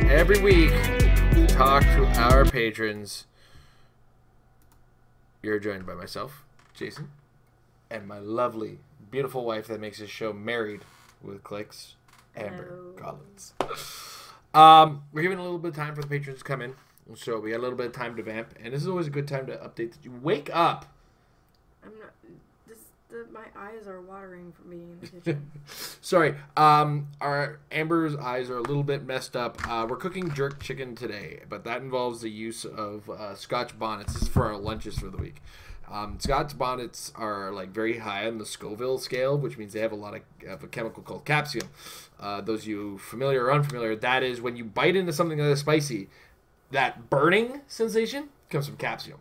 every week to talk to our patrons. You're joined by myself, Jason, and my lovely, beautiful wife that makes this show married with Clix, Amber Collins. We're giving a little bit of time for the patrons to come in. So we got a little bit of time to vamp, and this is always a good time to update that you wake up. I'm not. My eyes are watering from being in the kitchen. Sorry. Our Amber's eyes are a little bit messed up. We're cooking jerk chicken today, but that involves the use of Scotch bonnets. This is for our lunches for the week. Scotch bonnets are like very high on the Scoville scale, which means they have a lot of a chemical called capsium. Those of you familiar or unfamiliar, that is when you bite into something that is spicy, that burning sensation comes from capsium.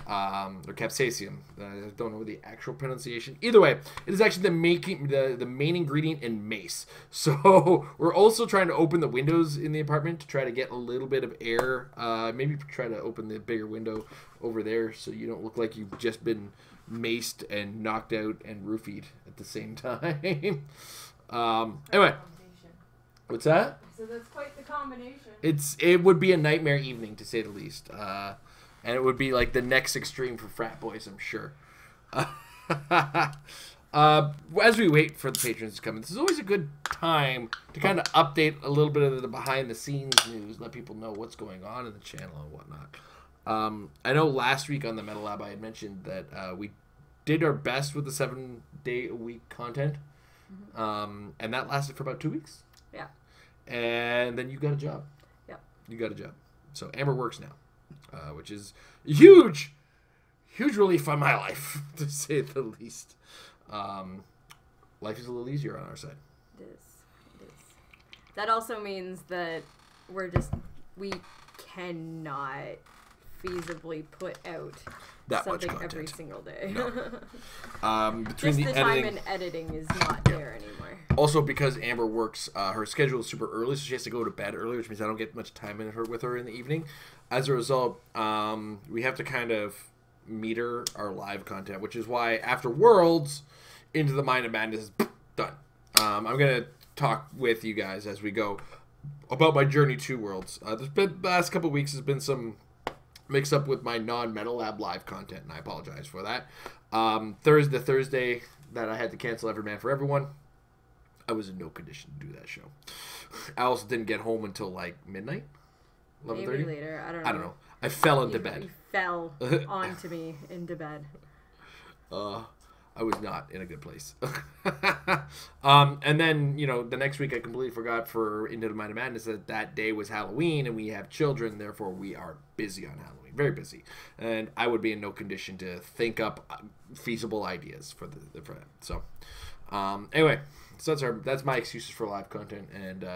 Or capsaicin. I don't know the actual pronunciation. Either way, it is actually the main ingredient in mace. So we're also trying to open the windows in the apartment to try to get a little bit of air. Maybe try to open the bigger window over there so you don't look like you've just been maced and knocked out and roofied at the same time. Anyway, what's that? So that's quite the combination. It would be a nightmare evening to say the least. And it would be like the next extreme for frat boys, I'm sure. As we wait for the patrons to come in, this is always a good time to kind of update a little bit of the behind-the-scenes news, let people know what's going on in the channel and whatnot. I know last week on the Metal Lab I had mentioned that we did our best with the 7-day-a-week content, and that lasted for about 2 weeks. Yeah. And then you got a job. Yeah. You got a job. So Amber works now. Which is huge relief on my life, to say the least. Life is a little easier on our side. It is. That also means that we cannot feasibly put out that something much content every single day. No. Between Just the editing, time in editing is not there anymore. Also, because Amber works, her schedule is super early, so she has to go to bed early, which means I don't get much time with her in the evening. As a result, we have to kind of meter our live content, which is why after Worlds, Into the Mind of Madness is done. I'm going to talk with you guys as we go about my journey to Worlds. There's been the last couple of weeks has been some mix up with my non-Metal Lab live content, and I apologize for that. Thursday that I had to cancel Everyman for Everyone, I was in no condition to do that show. I also didn't get home until like midnight. 11:30? Maybe later. I don't know. I fell into bed. You fell onto me into bed. I was not in a good place. And then, the next week I completely forgot for Into the Mind of Madness that day was Halloween and we have children. Therefore, we are busy on Halloween. Very busy. And I would be in no condition to think up feasible ideas for that. So, anyway, so that's my excuses for live content. And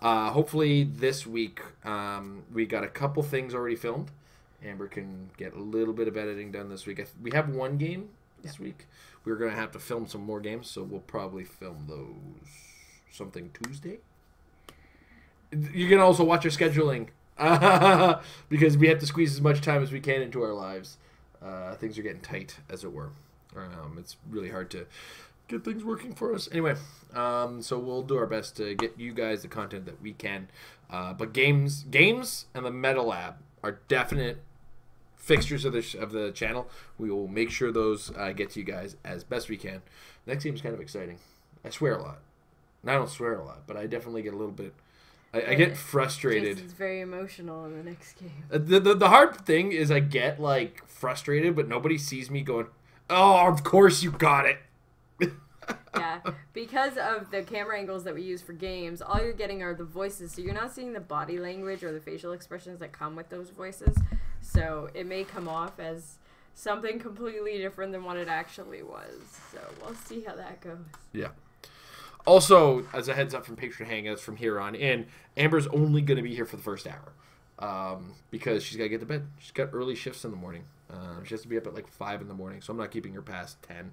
hopefully this week we got a couple things already filmed. Amber can get a little bit of editing done this week. We have one game this week. We're going to have to film some more games, so we'll probably film those something Tuesday. You can also watch our scheduling because we have to squeeze as much time as we can into our lives. Things are getting tight, as it were. It's really hard to get things working for us. Anyway, so we'll do our best to get you guys the content that we can. But games and the Metal Lab are definite fixtures of the channel. We will make sure those get to you guys as best we can. Next game is kind of exciting. I swear a lot. And I don't swear a lot, but I definitely get a little bit. I get frustrated. Jason's very emotional in the next game. The hard thing is I get like frustrated, but nobody sees me going, "Oh, of course you got it." Yeah, because of the camera angles that we use for games, all you're getting are the voices, so you're not seeing the body language or the facial expressions that come with those voices. So it may come off as something completely different than what it actually was. So we'll see how that goes. Yeah. Also, as a heads up from Patron Hangouts from here on in, Amber's only going to be here for the first hour because she's got to get to bed. She's got early shifts in the morning. She has to be up at like 5 in the morning, so I'm not keeping her past 10.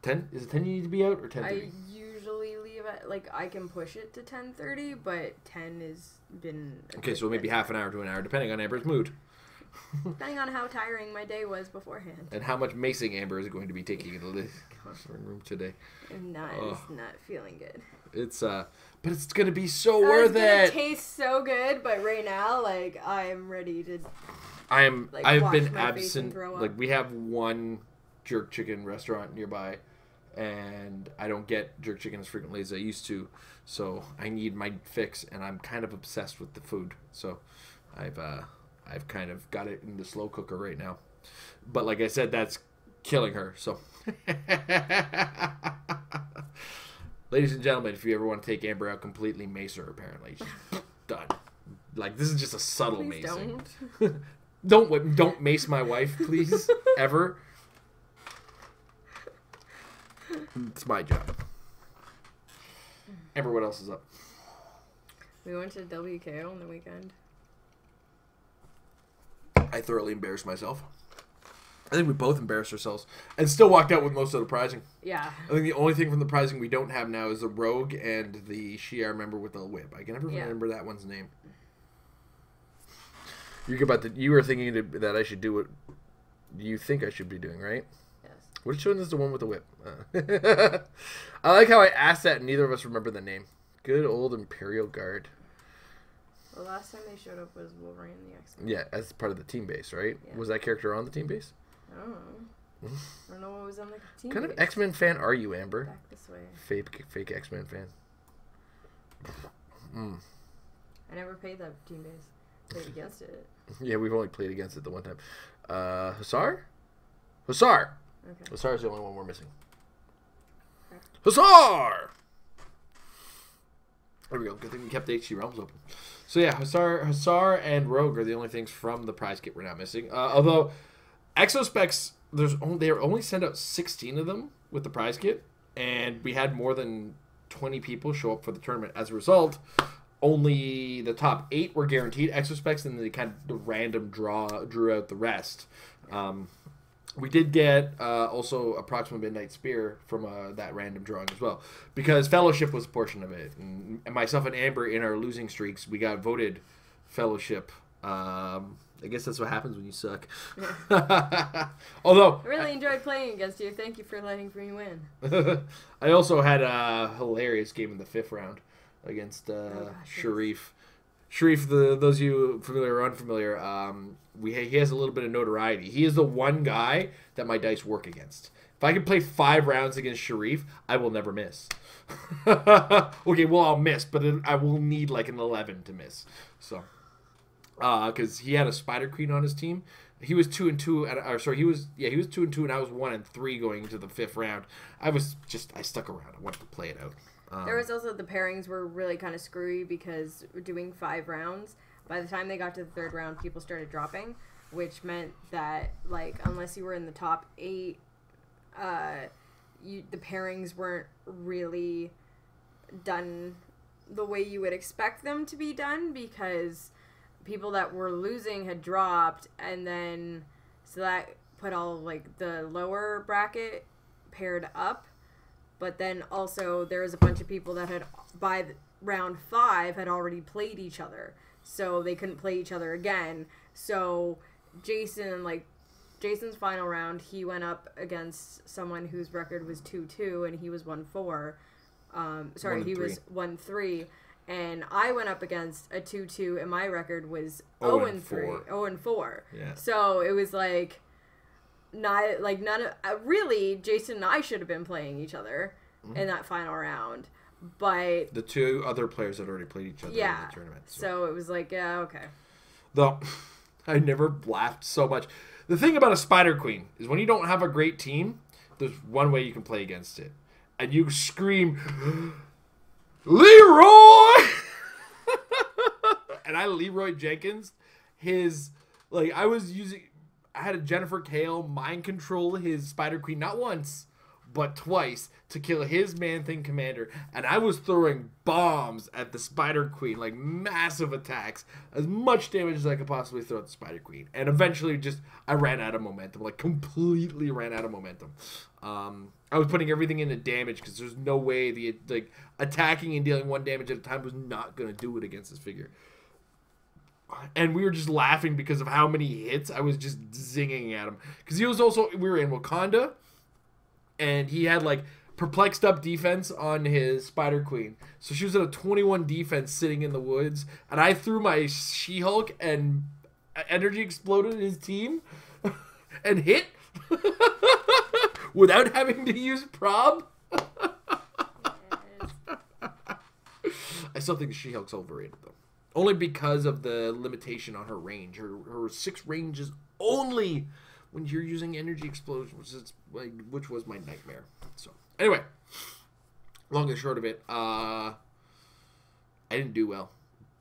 10? Is it 10 you need to be out or 10:30? I usually leave at, I can push it to 10:30, but 10 has been... Okay, so maybe half an hour to an hour, depending on Amber's mood. Depending on how tiring my day was beforehand. And how much macing Amber is going to be taking. room today. It's not feeling good. It's but it's gonna be so It's worth gonna it. taste so good, but right now, like, I'm ready to. I've wash been my face and absent. throw up. Like, we have one jerk chicken restaurant nearby, and I don't get jerk chicken as frequently as I used to, so I need my fix, and I'm kind of obsessed with the food. So I've kind of got it in the slow cooker right now. But like I said, that's killing her. So ladies and gentlemen, if you ever want to take Amber out completely, mace her, apparently. She's done. Like, this is just a subtle Please macing. don't. Don't mace my wife, please. Ever. It's my job. Amber, what else is up? We went to WKO on the weekend. I thoroughly embarrassed myself. I think we both embarrassed ourselves. And still walked out with most of the prizing. Yeah. I think the only thing from the prizing we don't have now is the rogue and the she I remember with the whip. I can never remember that one's name. You were thinking that I should do what you think I should be doing, right? Yes. Which one is the one with the whip? I like how I asked that and neither of us remember the name. Good old Imperial Guard. The last time they showed up was Wolverine and the X-Men. Yeah, as part of the team base, right? Yeah. Was that character on the team base? I don't know. I don't know what was on the team. What kind of base. X-Men fan are you, Amber? Back this way. Fake X-Men fan. I never played that team base. Played against it. Yeah, we've only played against it the one time. Hussar? Hussar! Okay. Hussar's the only one we're missing. Okay. Hussar! There we go. Good thing we kept the HC Realms open. So yeah, Hussar and Rogue are the only things from the prize kit we're not missing. Although, Exospecs, they only send out 16 of them with the prize kit, and we had more than 20 people show up for the tournament. As a result, only the top 8 were guaranteed Exospecs, and they kind of random drew out the rest. We did get also a Proxima Midnight Spear from that random drawing as well, because Fellowship was a portion of it, and myself and Amber in our losing streaks, we got voted Fellowship. I guess that's what happens when you suck. Yeah. Although I really enjoyed playing against you. Thank you for letting me win. I also had a hilarious game in the 5th round against Sharif. Sharif, those of you familiar or unfamiliar, he has a little bit of notoriety. He is the one guy that my dice work against. If I can play 5 rounds against Sharif, I will never miss. Okay, well, I'll miss, but I will need like an 11 to miss. So, because he had a Spider Queen on his team. He was 2-2, he was 2-2, and I was 1-3 going into the 5th round. I stuck around. I wanted to play it out. There was also the pairings were really kind of screwy because we're doing 5 rounds. By the time they got to the 3rd round, people started dropping, which meant that, like, unless you were in the top 8, the pairings weren't really done the way you would expect them to be done, because people that were losing had dropped, and then so that put all like the lower bracket paired up. But then also there was a bunch of people that had, by round 5, had already played each other. So they couldn't play each other again. So Jason's final round, he went up against someone whose record was 2-2, and he was 1-4. He was 1-3. And I went up against a 2-2, and my record was 0-3. 0-4. Yeah. So it was like... really, Jason and I should have been playing each other in that final round, but the 2 other players had already played each other in the tournament. So it was like, yeah, okay. Though, I never laughed so much. The thing about a Spider Queen is when you don't have a great team, there's one way you can play against it, and you scream, Leroy! And I Leroy Jenkins, I had a Jennifer Kale mind control his Spider Queen not once, but twice to kill his Man-Thing commander. And I was throwing bombs at the Spider Queen, like massive attacks, as much damage as I could possibly throw at the Spider Queen. And eventually I ran out of momentum, like completely ran out of momentum. I was putting everything into damage because there's no way attacking and dealing 1 damage at a time was not going to do it against this figure. And we were just laughing because of how many hits I was just zinging at him. Because we were in Wakanda, and he had like perplexed up defense on his Spider Queen. So she was at a 21 defense sitting in the woods, and I threw my She-Hulk and energy exploded his team and hit without having to use prob. I still think the She-Hulk's overrated though. Only because of the limitation on her range. Her 6 range is only when you're using energy explosion, which was my nightmare. So anyway, long and short of it, I didn't do well,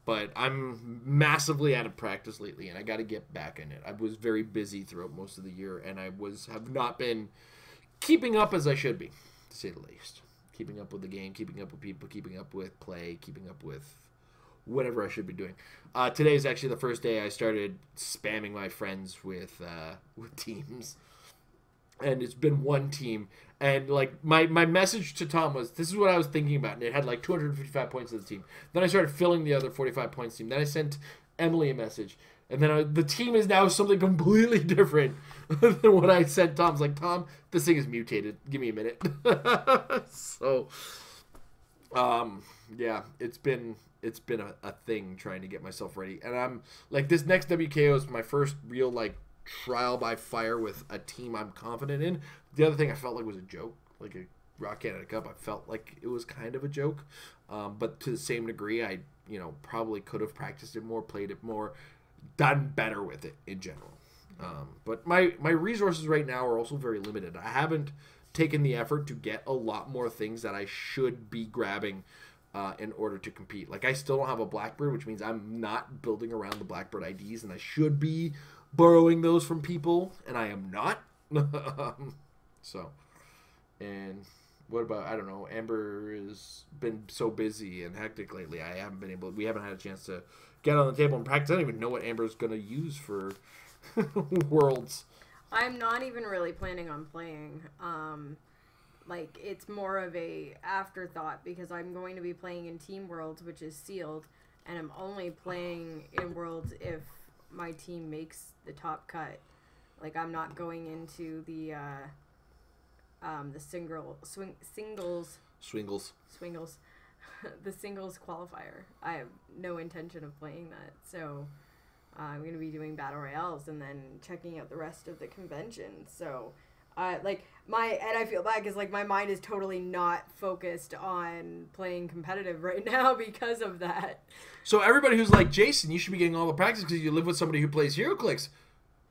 but I'm massively out of practice lately, and I got to get back in it. I was very busy throughout most of the year, and I have not been keeping up as I should be, to say the least. Keeping up with the game, keeping up with people, keeping up with play, keeping up with whatever I should be doing. Today is actually the first day I started spamming my friends with teams. And it's been one team. And like my message to Tom was, this is what I was thinking about. And it had like 255 points of the team. Then I started filling the other 45 points team. Then I sent Emily a message. And then the team is now something completely different than what I sent Tom. I was like, Tom, this thing is mutated. Give me a minute. So, yeah, it's been a thing trying to get myself ready. And I'm like, this next WKO is my first real like trial by fire with a team I'm confident in. The other thing I felt like was a joke, like a Rock Canada Cup. I felt like it was kind of a joke, but to the same degree, I probably could have practiced it more, played it more, done better with it in general. But my resources right now are also very limited. I haven't taken the effort to get a lot more things that I should be grabbing in order to compete. Like, I still don't have a Blackbird, which means I'm not building around the Blackbird IDs, and I should be borrowing those from people, and I am not. So, and what about, I don't know, Amber has been so busy and hectic lately. We haven't had a chance to get on the table and practice. I don't even know what Amber's going to use for Worlds. I'm not even really planning on playing. Like, it's more of a afterthought because I'm going to be playing in Team Worlds, which is sealed, and I'm only playing in Worlds if my team makes the top cut. Like, I'm not going into the singles. Swingles. The singles qualifier. I have no intention of playing that. So I'm going to be doing battle royales and then checking out the rest of the convention. So and I feel bad because like my mind is totally not focused on playing competitive right now because of that. So everybody who's like, Jason, you should be getting all the practice because you live with somebody who plays HeroClix.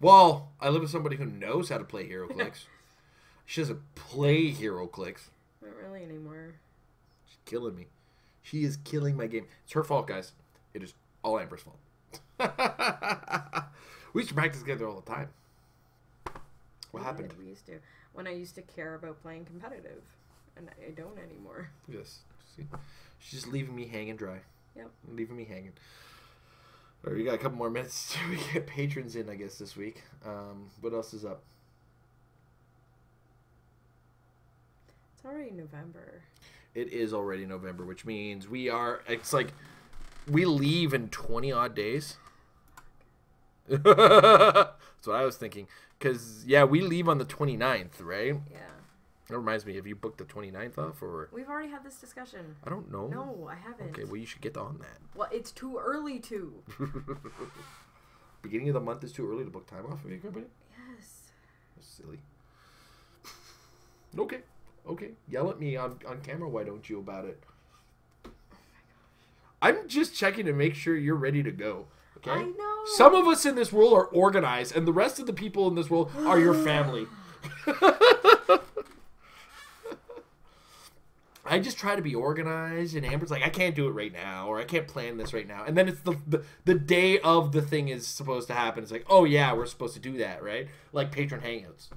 Well, I live with somebody who knows how to play HeroClix. She doesn't play HeroClix. Not really anymore. She's killing me. She is killing my game. It's her fault, guys. It is all Amber's fault. We used to practice together all the time. What happened? We used to. When I used to care about playing competitive. And I don't anymore. Yes. See? She's just leaving me hanging dry. Yep. Leaving me hanging. All right, we got a couple more minutes till we get patrons in, I guess, this week. What else is up? It's already November. It is already November, which means it's like we leave in 20-odd days. That's what I was thinking. Because, yeah, we leave on the 29th, right? Yeah. That reminds me, have you booked the 29th off? Or We've already had this discussion. I don't know. No, I haven't. Okay, well, you should get on that. Well, it's too early to. Beginning of the month is too early to book time off of your company? Yes. That's silly. Okay. Yell at me on camera, why don't you, about it? Oh my God. I'm just checking to make sure you're ready to go. Okay? I know. Some of us in this world are organized, and the rest of the people in this world are your family. I just try to be organized, and Amber's like, I can't do it right now, or I can't plan this right now. And then it's the day of the thing is supposed to happen. It's like, oh yeah, we're supposed to do that, right? Like Patron Hangouts.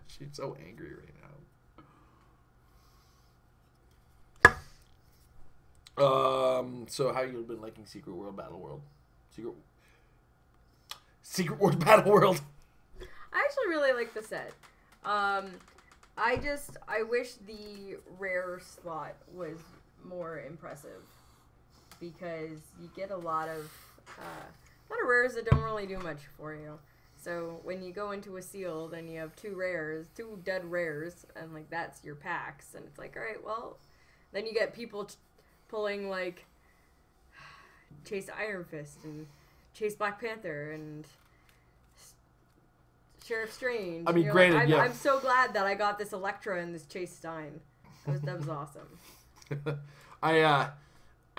She's so angry right now. So how you been liking Secret World Battle World? Secret World Battle World. I actually really like the set. I wish the rare slot was more impressive because you get a lot of lot of rares that don't really do much for you. So when you go into a sealed and you have two dead rares, and like that's your packs, and it's like, all right, well, then you get people pulling like Chase Iron Fist and Chase Black Panther and Sheriff Strange. I mean, granted, like, yeah. I'm so glad that I got this Elektra and this Chase Stein. That was awesome. I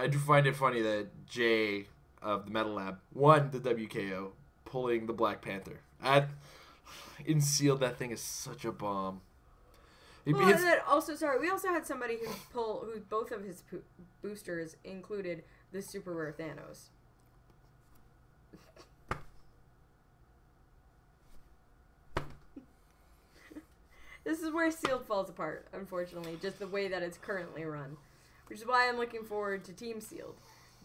do find it funny that Jay of the Metal Lab won the WKO pulling the Black Panther. In sealed, that thing is such a bomb. Well, and then also, sorry, we also had somebody who both of his boosters included the super rare Thanos. This is where sealed falls apart, unfortunately, just the way that it's currently run. Which is why I'm looking forward to Team Sealed,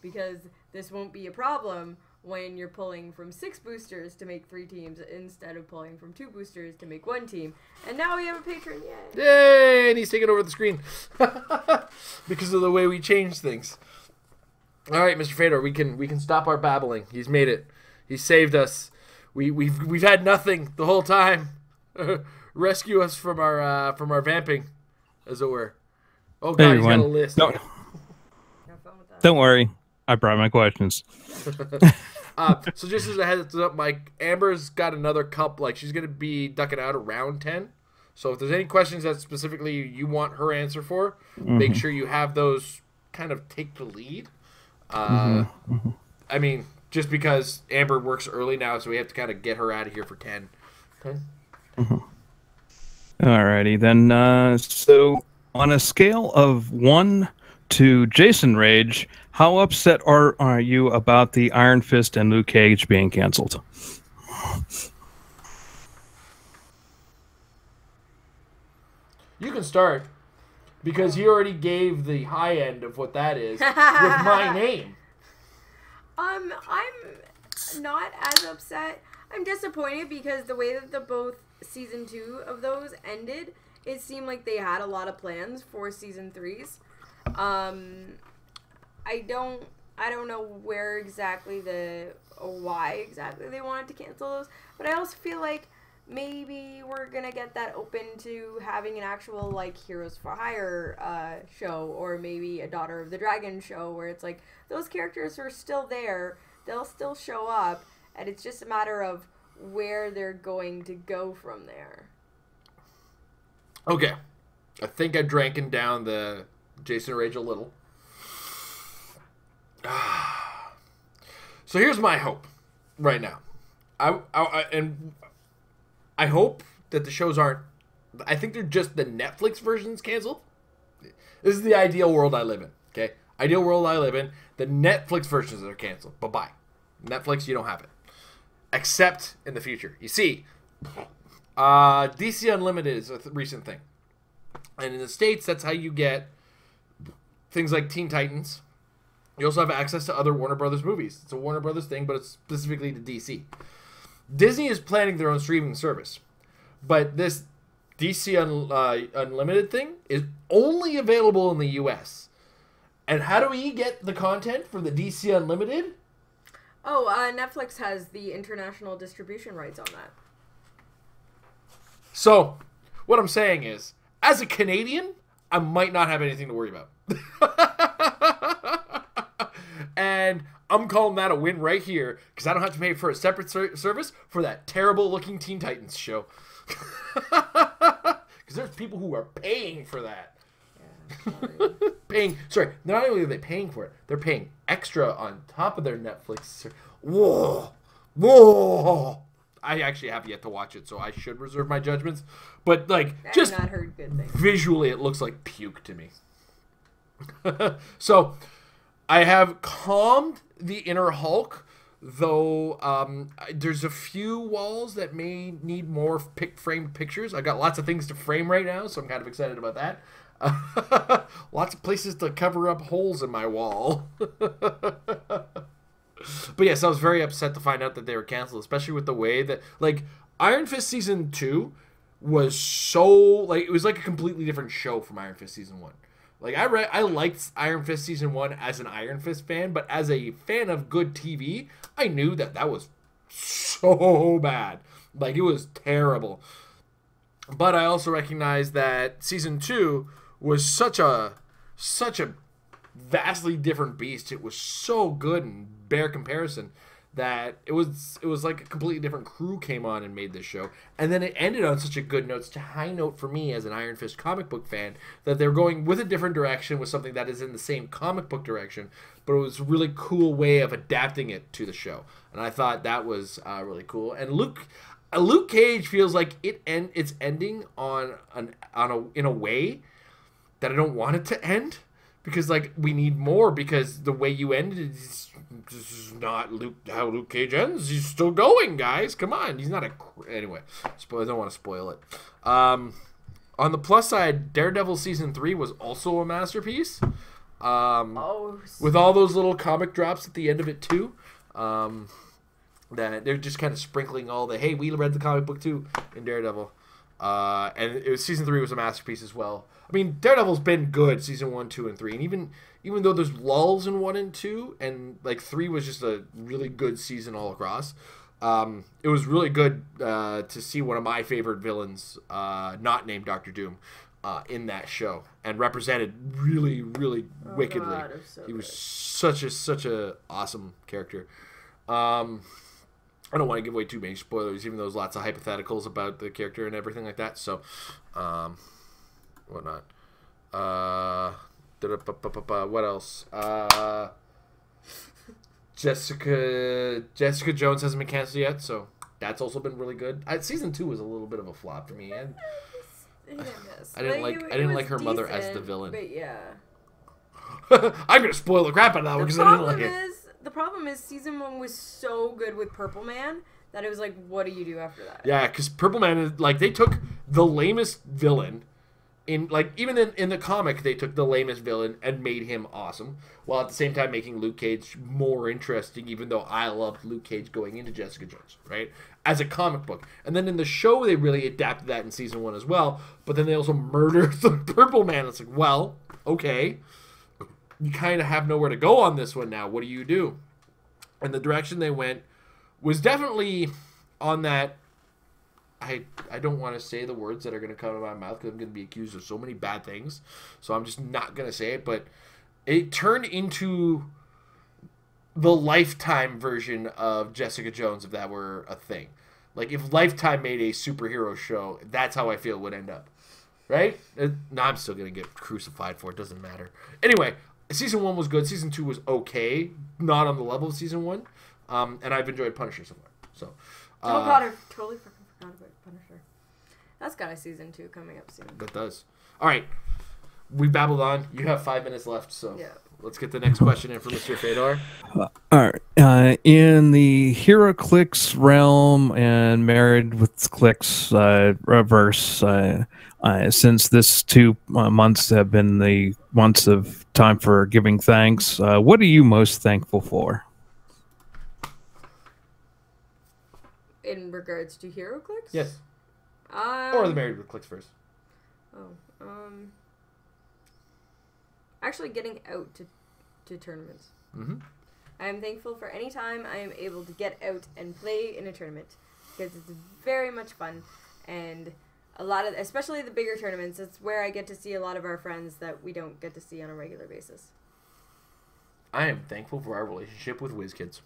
because this won't be a problem when you're pulling from 6 boosters to make 3 teams instead of pulling from 2 boosters to make 1 team. And now we have a patron, yay! Yay! And he's taking over the screen because of the way we change things. All right, Mr. Fedor, we can stop our babbling. He's made it. He saved us. We've had nothing the whole time. Rescue us from our vamping, as it were. Oh God, he's got a list. Don't worry, I brought my questions. So just as a heads up, Mike, Amber's got another cup. Like, she's gonna be ducking out around 10. So if there's any questions that specifically you want her answer for, make sure you have those kind of take the lead. I mean, just because Amber works early now, so we have to kind of get her out of here for 10. Okay. Alrighty then. So on a scale of 1 to Jason Rage, how upset are you about the Iron Fist and Luke Cage being canceled? You can start, because he already gave the high end of what that is with my name. I'm not as upset. I'm disappointed because the way that both season 2 of those ended, it seemed like they had a lot of plans for season 3's. I don't know why exactly they wanted to cancel those, but I also feel like maybe we're gonna get that open to having an actual like Heroes for Hire show, or maybe a Daughter of the Dragon show, where it's like those characters are still there, they'll still show up, and it's just a matter of where they're going to go from there. Okay, I think I've drank down the Jason Rage a little. So here's my hope right now. I hope that the shows aren't... I think they're just the Netflix versions canceled. This is the ideal world I live in, okay? Ideal world I live in. The Netflix versions are canceled. Bye-bye. Netflix, you don't have it. Except in the future. You see, DC Unlimited is a recent thing. And in the States, that's how you get things like Teen Titans. You also have access to other Warner Brothers movies. It's a Warner Brothers thing, but it's specifically to DC. Disney is planning their own streaming service. But this DC Unlimited thing is only available in the US. And how do we get the content for the DC Unlimited? Oh, Netflix has the international distribution rights on that. So, what I'm saying is, as a Canadian, I might not have anything to worry about. And I'm calling that a win right here, because I don't have to pay for a separate service for that terrible-looking Teen Titans show. Because there's people who are paying for that. Yeah, sorry, not only are they paying for it, they're paying extra on top of their Netflix. Whoa. I actually have yet to watch it, so I should reserve my judgments. But like, just not heard good things. Visually, it looks like puke to me. So I have calmed the inner Hulk, though there's a few walls that may need more framed pictures. I got lots of things to frame right now, so I'm kind of excited about that. Lots of places to cover up holes in my wall. But yes, I was very upset to find out that they were canceled, especially with the way that, like, Iron Fist Season 2 was so, like, it was like a completely different show from Iron Fist Season 1. Like I liked Iron Fist season 1 as an Iron Fist fan, but as a fan of good TV, I knew that was so bad. Like, it was terrible. But I also recognized that season 2 was such a vastly different beast. It was so good in bare comparison that it was like a completely different crew came on and made this show. And then it ended on such a good note, such a high note for me as an Iron Fist comic book fan, that they're going with a different direction with something that is in the same comic book direction, but it was a really cool way of adapting it to the show. And I thought that was really cool. And Luke Cage feels like it's ending in a way that I don't want it to end, because like we need more, because the way you ended it is not how Luke Cage ends. He's still going, guys. Come on, he's not anyway. I don't want to spoil it. On the plus side, Daredevil season 3 was also a masterpiece. With all those little comic drops at the end of it too. That they're just kind of sprinkling all the, hey, we read the comic book too in Daredevil. And season 3 was a masterpiece as well. I mean, Daredevil's been good season 1, 2, and 3, and even though there's lulls in 1 and 2, and like 3 was just a really good season all across. It was really good to see one of my favorite villains, not named Dr. Doom, in that show, and represented really, really wickedly. God, he was such a awesome character. I don't want to give away too many spoilers, even though there's lots of hypotheticals about the character and everything like that. So, whatnot. What else? Jessica Jones hasn't been canceled yet, so that's also been really good. Season 2 was a little bit of a flop for me. I didn't like her mother as the villain. But yeah. I'm gonna spoil the crap out of that one because I didn't like it. The problem is season 1 was so good with Purple Man that it was like, what do you do after that? Yeah, because Purple Man is like, they took the lamest villain in, like, even in the comic they took the lamest villain and made him awesome, while at the same time making Luke Cage more interesting. Even though I loved Luke Cage going into Jessica Jones, right, as a comic book, and then in the show they really adapted that in season 1 as well. But then they also murdered the Purple Man. It's like, well, okay. You kind of have nowhere to go on this one now. What do you do? And the direction they went was definitely on that. I don't want to say the words that are going to come out of my mouth because I'm going to be accused of so many bad things. So I'm just not going to say it. But it turned into the Lifetime version of Jessica Jones, if that were a thing. Like, if Lifetime made a superhero show, that's how I feel it would end up. Right? No, I'm still going to get crucified for it. Doesn't matter. Anyway. Season 1 was good. Season 2 was okay. Not on the level of season 1. And I've enjoyed Punisher so far. So, oh god, I totally fucking forgot about Punisher. That's got a season 2 coming up soon. That does. Alright. We babbled on. You have 5 minutes left, so yeah. Let's get the next question in for Mr. Fedor. Alright. In the Hero Clix realm and Married with Clix reverse, since this 2 months have been the months of time for giving thanks, what are you most thankful for? In regards to HeroClix? Yes. Or the Married with Clix first. Actually getting out to tournaments. Mm-hmm. I am thankful for any time I am able to get out and play in a tournament, because it's very much fun, and a lot of, especially the bigger tournaments, it's where I get to see a lot of our friends that we don't get to see on a regular basis. I am thankful for our relationship with WizKids.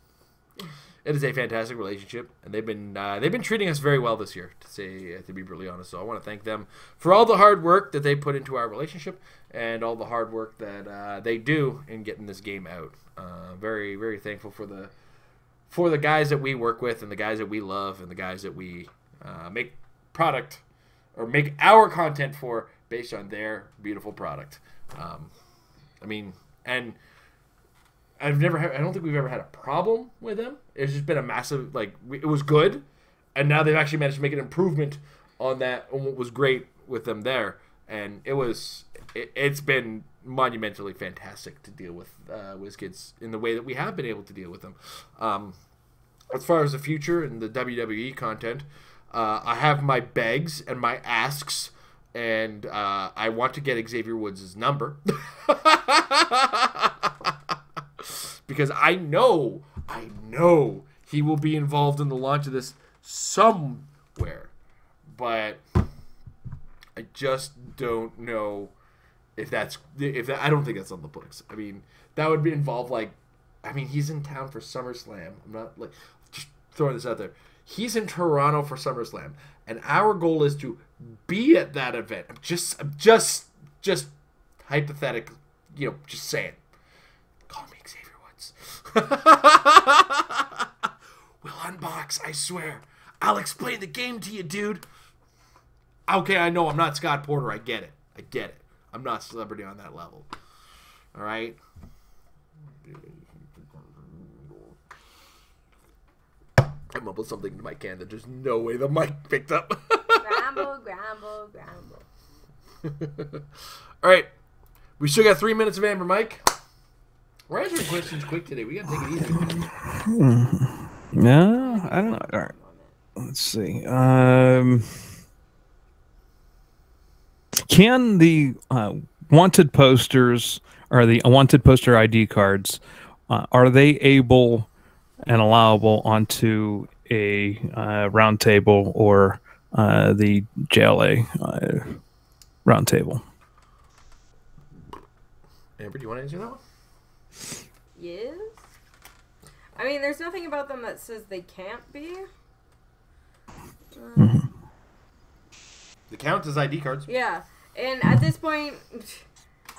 It is a fantastic relationship, and they've been treating us very well this year, to be brutally honest. So I want to thank them for all the hard work that they put into our relationship and all the hard work that they do in getting this game out. Very, very thankful for the guys that we work with and the guys that we love and the guys that we make product or make our content for based on their beautiful product. I mean, and I don't think we've ever had a problem with them. It's just been a massive, it was good, and now they've actually managed to make an improvement on what was great with them there, and it's been monumentally fantastic to deal with WizKids in the way that we have been able to deal with them. As far as the future and the WWE content, I have my begs and my asks and I want to get Xavier Woods' number because I know he will be involved in the launch of this somewhere, but I just don't know if that, I don't think that's on the books. I mean, that would be involved he's in town for SummerSlam. I'm not just throwing this out there. He's in Toronto for SummerSlam, and our goal is to be at that event. I'm just hypothetical, just saying. Call me Xavier Woods. We'll unbox, I swear. I'll explain the game to you, dude. Okay, I know I'm not Scott Porter. I get it. I'm not celebrity on that level. All right? I mumbled something to my can that there's no way the mic picked up. Grumble. All right. We still got 3 minutes of Amber, Mike. We're answering questions quick today. We got to take it easy. No, I don't know. All right. Let's see. Can the wanted posters or the wanted poster ID cards, are they able and allowable onto a round table or the JLA round table? Amber, do you want to answer that one? Yes. I mean, there's nothing about them that says they can't be. The count as ID cards. Yeah, and at this point,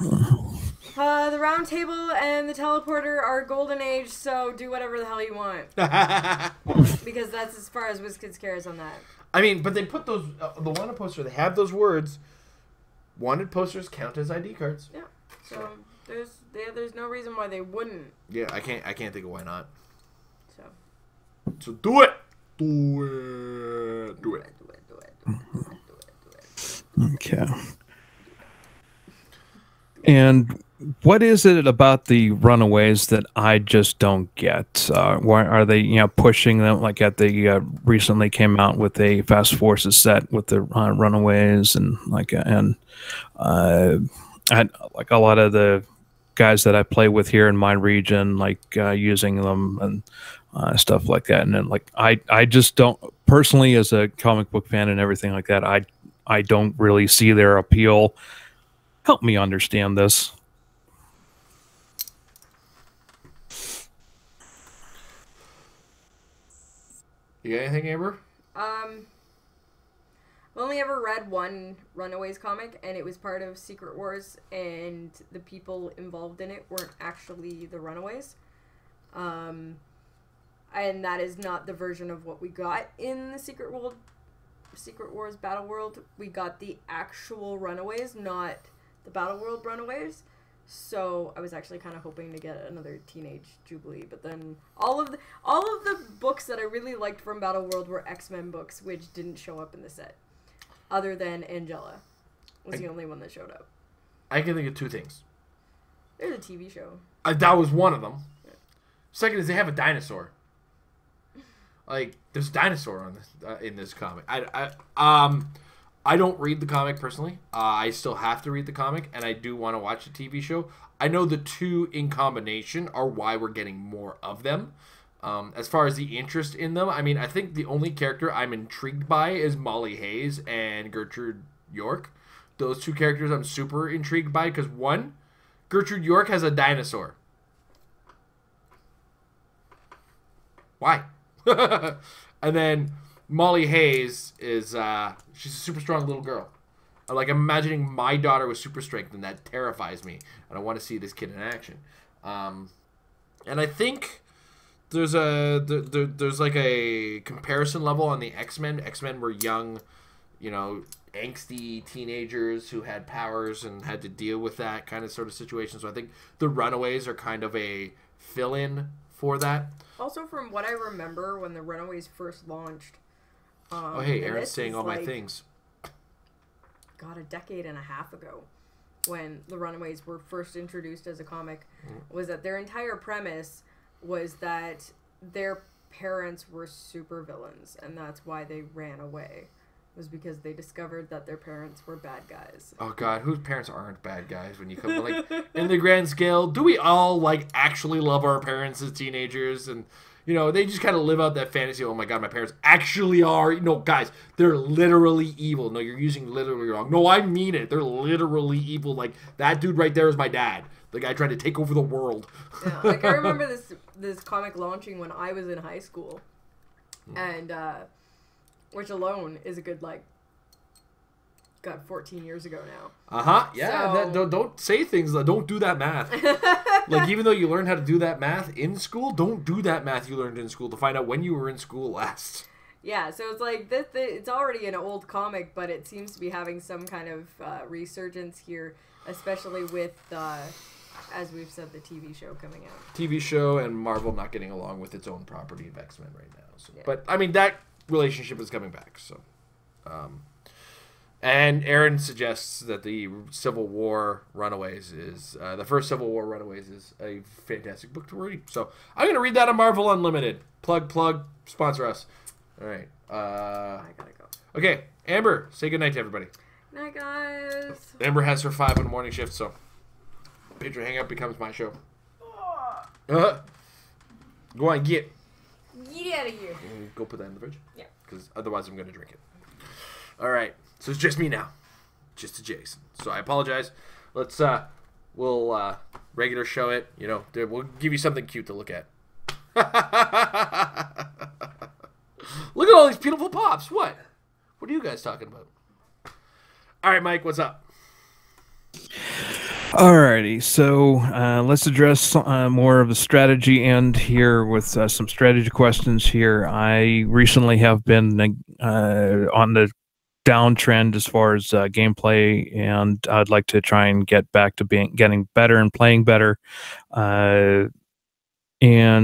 the round table and the teleporter are golden age, so do whatever the hell you want. Because that's as far as WizKids cares on that. I mean, but they put those, the wanted poster, they have those words. Wanted posters count as ID cards. Yeah, so there's no reason why they wouldn't. Yeah, I can't think of why not. So do it. Do it. Okay. And what is it about the Runaways that I just don't get? Why are they, pushing them like at the recently came out with a Fast Forces set with the Runaways and I like a lot of the guys that I play with here in my region, using them and stuff like that. And then I just don't personally, as a comic book fan and everything like that, I don't really see their appeal. Help me understand this. You got anything, Amber? I've only ever read one Runaways comic, and it was part of Secret Wars, and the people involved in it weren't actually the Runaways. And that is not the version of what we got in the Secret Wars Battle World. We got the actual Runaways, not the Battle World Runaways. So I was actually kind of hoping to get another Teenage Jubilee, but then all of the books that I really liked from Battle World were X-Men books, which didn't show up in the set. Other than Angela was the only one that showed up. I can think of two things. There's a TV show. That was one of them. Yeah. Second is they have a dinosaur. There's a dinosaur on this in this comic. I don't read the comic personally. I still have to read the comic, and I do want to watch the TV show. I know the two in combination are why we're getting more of them. As far as the interest in them, I mean, I think the only character I'm intrigued by is Molly Hayes and Gertrude York. Those two characters I'm super intrigued by because, one, Gertrude York has a dinosaur. Why? And then Molly Hayes is she's a super strong little girl. I'm imagining my daughter with super strength, and that terrifies me. And I want to see this kid in action. And I think there's a comparison level on the X-Men. X-Men were young, angsty teenagers who had powers and had to deal with that kind of sort of situation. So I think the Runaways are kind of a fill-in for that. Also, from what I remember when the Runaways first launched. Oh, hey, Aaron's saying all my things. God, a decade and a half ago, when the Runaways were first introduced as a comic, was that their entire premise was that their parents were super villains, and that's why they ran away. was because they discovered that their parents were bad guys. Oh God, whose parents aren't bad guys when you come like in the grand scale? Do we all like actually love our parents as teenagers? And they just kind of live out that fantasy. Oh my God, my parents actually are. Guys, they're literally evil. No, you're using literally wrong. No, I mean it. They're literally evil. Like that dude right there is my dad. The guy trying to take over the world. Yeah, like I remember this comic launching when I was in high school, and which alone is a good 14 years ago now. Yeah. So... Don't say things. Don't do that math. Like even though you learned how to do that math in school, don't do that math you learned in school to find out when you were in school last. Yeah, so it's like it's already an old comic, but it seems to be having some kind of resurgence here, especially with, as we've said, the TV show coming out. TV show and Marvel not getting along with its own property of X-Men right now. So. Yeah. But, I mean, that relationship is coming back. So, and Aaron suggests that the Civil War Runaways is, the first Civil War Runaways is a fantastic book to read. So, I'm going to read that on Marvel Unlimited. Plug, sponsor us. All right. I gotta go. Okay, Amber, say goodnight to everybody. Night, guys. Amber has her 5 in the morning shift, so Patron Hangout becomes my show. Go on, get out of here. Go put that in the fridge. Yeah. Because otherwise I'm going to drink it. All right. So it's just me now. Just to Jason. So I apologize. Let's, we'll regular show it. We'll give you something cute to look at. Look at all these beautiful pops. What? What are you guys talking about? All right, Mike, what's up? Alrighty, so let's address more of the strategy end here with some strategy questions here. I recently have been on the downtrend as far as gameplay, and I'd like to try and get back to getting better and playing better. And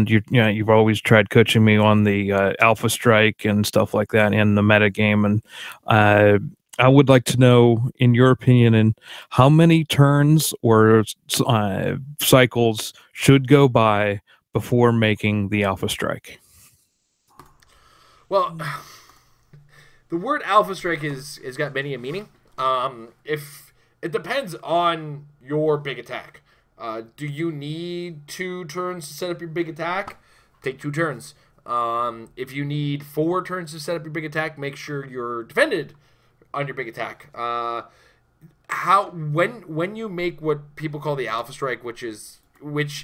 you've always tried coaching me on the Alpha Strike and stuff like that in the meta game, and I would like to know, in your opinion, and how many turns or cycles should go by before making the Alpha Strike. Well, the word Alpha Strike is got many a meaning. If it depends on your big attack. Do you need 2 turns to set up your big attack? Take 2 turns. If you need 4 turns to set up your big attack, make sure you're defended on your big attack. When you make what people call the Alpha Strike, which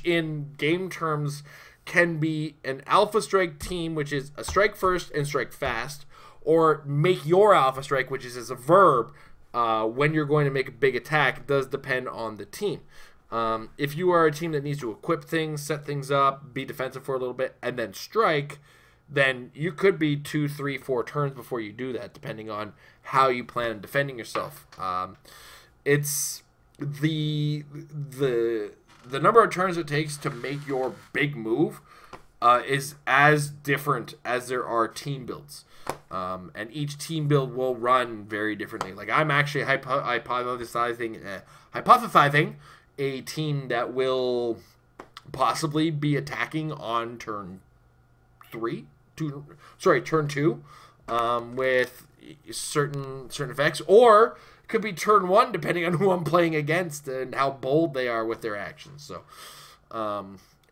in game terms can be an Alpha Strike team, which is a strike first and strike fast, or make your Alpha Strike, which is as a verb, when you're going to make a big attack, it does depend on the team. If you are a team that needs to equip things, set things up, be defensive for a little bit, and then strike, then you could be 2, 3, 4 turns before you do that, depending on how you plan on defending yourself. It's the number of turns it takes to make your big move is as different as there are team builds. And each team build will run very differently. Like I'm actually hypothesizing a team that will possibly be attacking on turn 2, with certain effects, or it could be turn 1 depending on who I'm playing against and how bold they are with their actions. So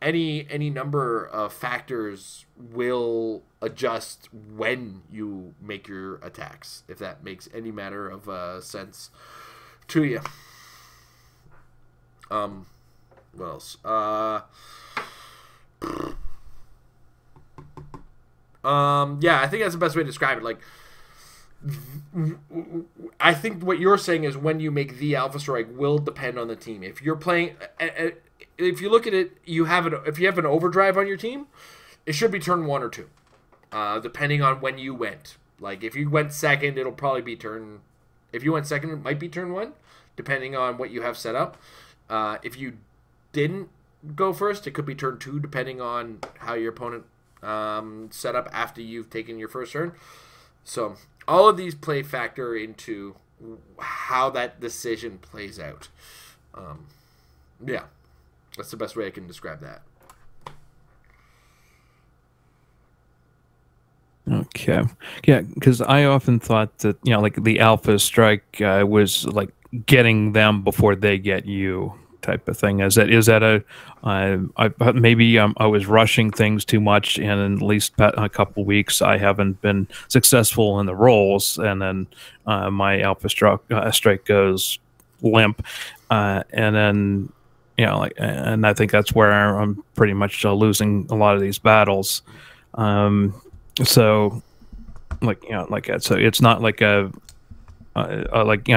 any number of factors will adjust when you make your attacks, if that makes any matter of sense to you. What else? Yeah, I think that's the best way to describe it. Like, I think what you're saying is when you make the Alpha Strike will depend on the team. If you're playing, if you look at it, if you have an overdrive on your team, it should be turn 1 or 2, depending on when you went. Like, if you went second, it'll probably be turn. If you went second, it might be turn 1, depending on what you have set up. If you didn't go first, it could be turn 2, depending on how your opponent set up after you've taken your first turn. So all of these factor into how that decision plays out. Yeah, that's the best way I can describe that. Okay. Yeah, because I often thought that, like the Alpha Strike was like getting them before they get you type of thing. Is that maybe I was rushing things too much, and in at least a couple weeks I haven't been successful in the roles, and then my Alpha Strike goes limp, and then and I think that's where I'm pretty much losing a lot of these battles. So so it's not like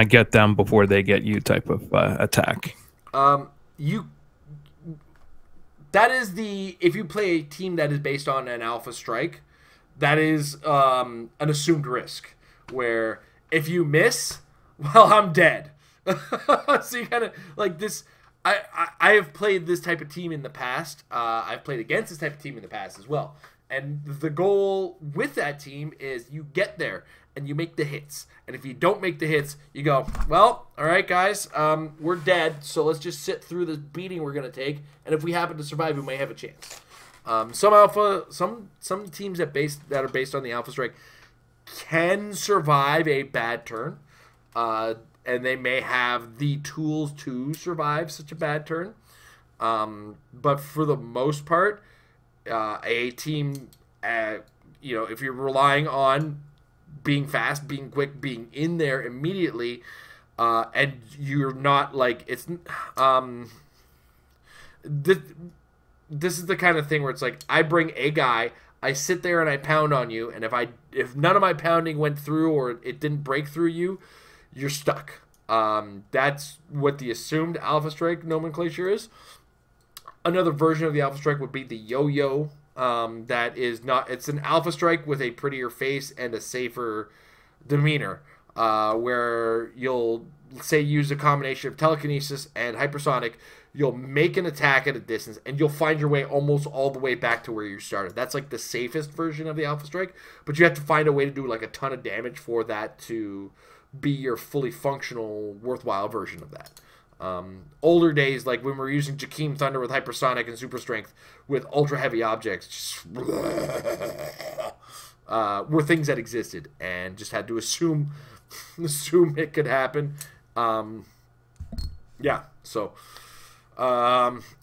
get them before they get you type of attack. You that is if you play a team that is based on an Alpha Strike, that is an assumed risk where if you miss, well, I'm dead. So you kind of like this. I have played this type of team in the past. I've played against this type of team in the past as well. And the goal with that team is you get there and you make the hits. And if you don't make the hits, you go, well, all right, guys, we're dead. So let's just sit through the beating we're going to take. And if we happen to survive, we may have a chance. Some teams that are based on the Alpha Strike can survive a bad turn. And they may have the tools to survive such a bad turn. But for the most part, a team, if you're relying on being fast, being quick, being in there immediately, and you're not like this is the kind of thing where it's like I bring a guy, I sit there and I pound on you, and if none of my pounding went through or it didn't break through you, you're stuck. That's what the assumed Alpha Strike nomenclature is. Another version of the Alpha Strike would be the Yo-Yo. It's an Alpha Strike with a prettier face and a safer demeanor, where you'll say use a combination of telekinesis and hypersonic. You'll make an attack at a distance, and you'll find your way almost all the way back to where you started. That's like the safest version of the Alpha Strike, but you have to find a way to do like a ton of damage for that to be your fully functional, worthwhile version of that. Older days, like when we were using Jakeem Thunder with hypersonic and super strength with ultra heavy objects, just were things that existed and just had to assume it could happen. So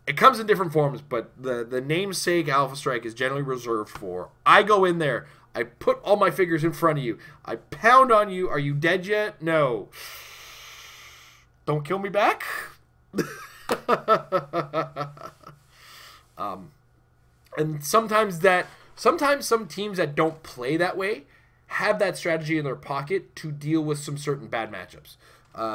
it comes in different forms, but the namesake Alpha Strike is generally reserved for I go in there, I put all my figures in front of you, I pound on you. Are you dead yet? No. Don't kill me back. And sometimes some teams that don't play that way have that strategy in their pocket to deal with some certain bad matchups.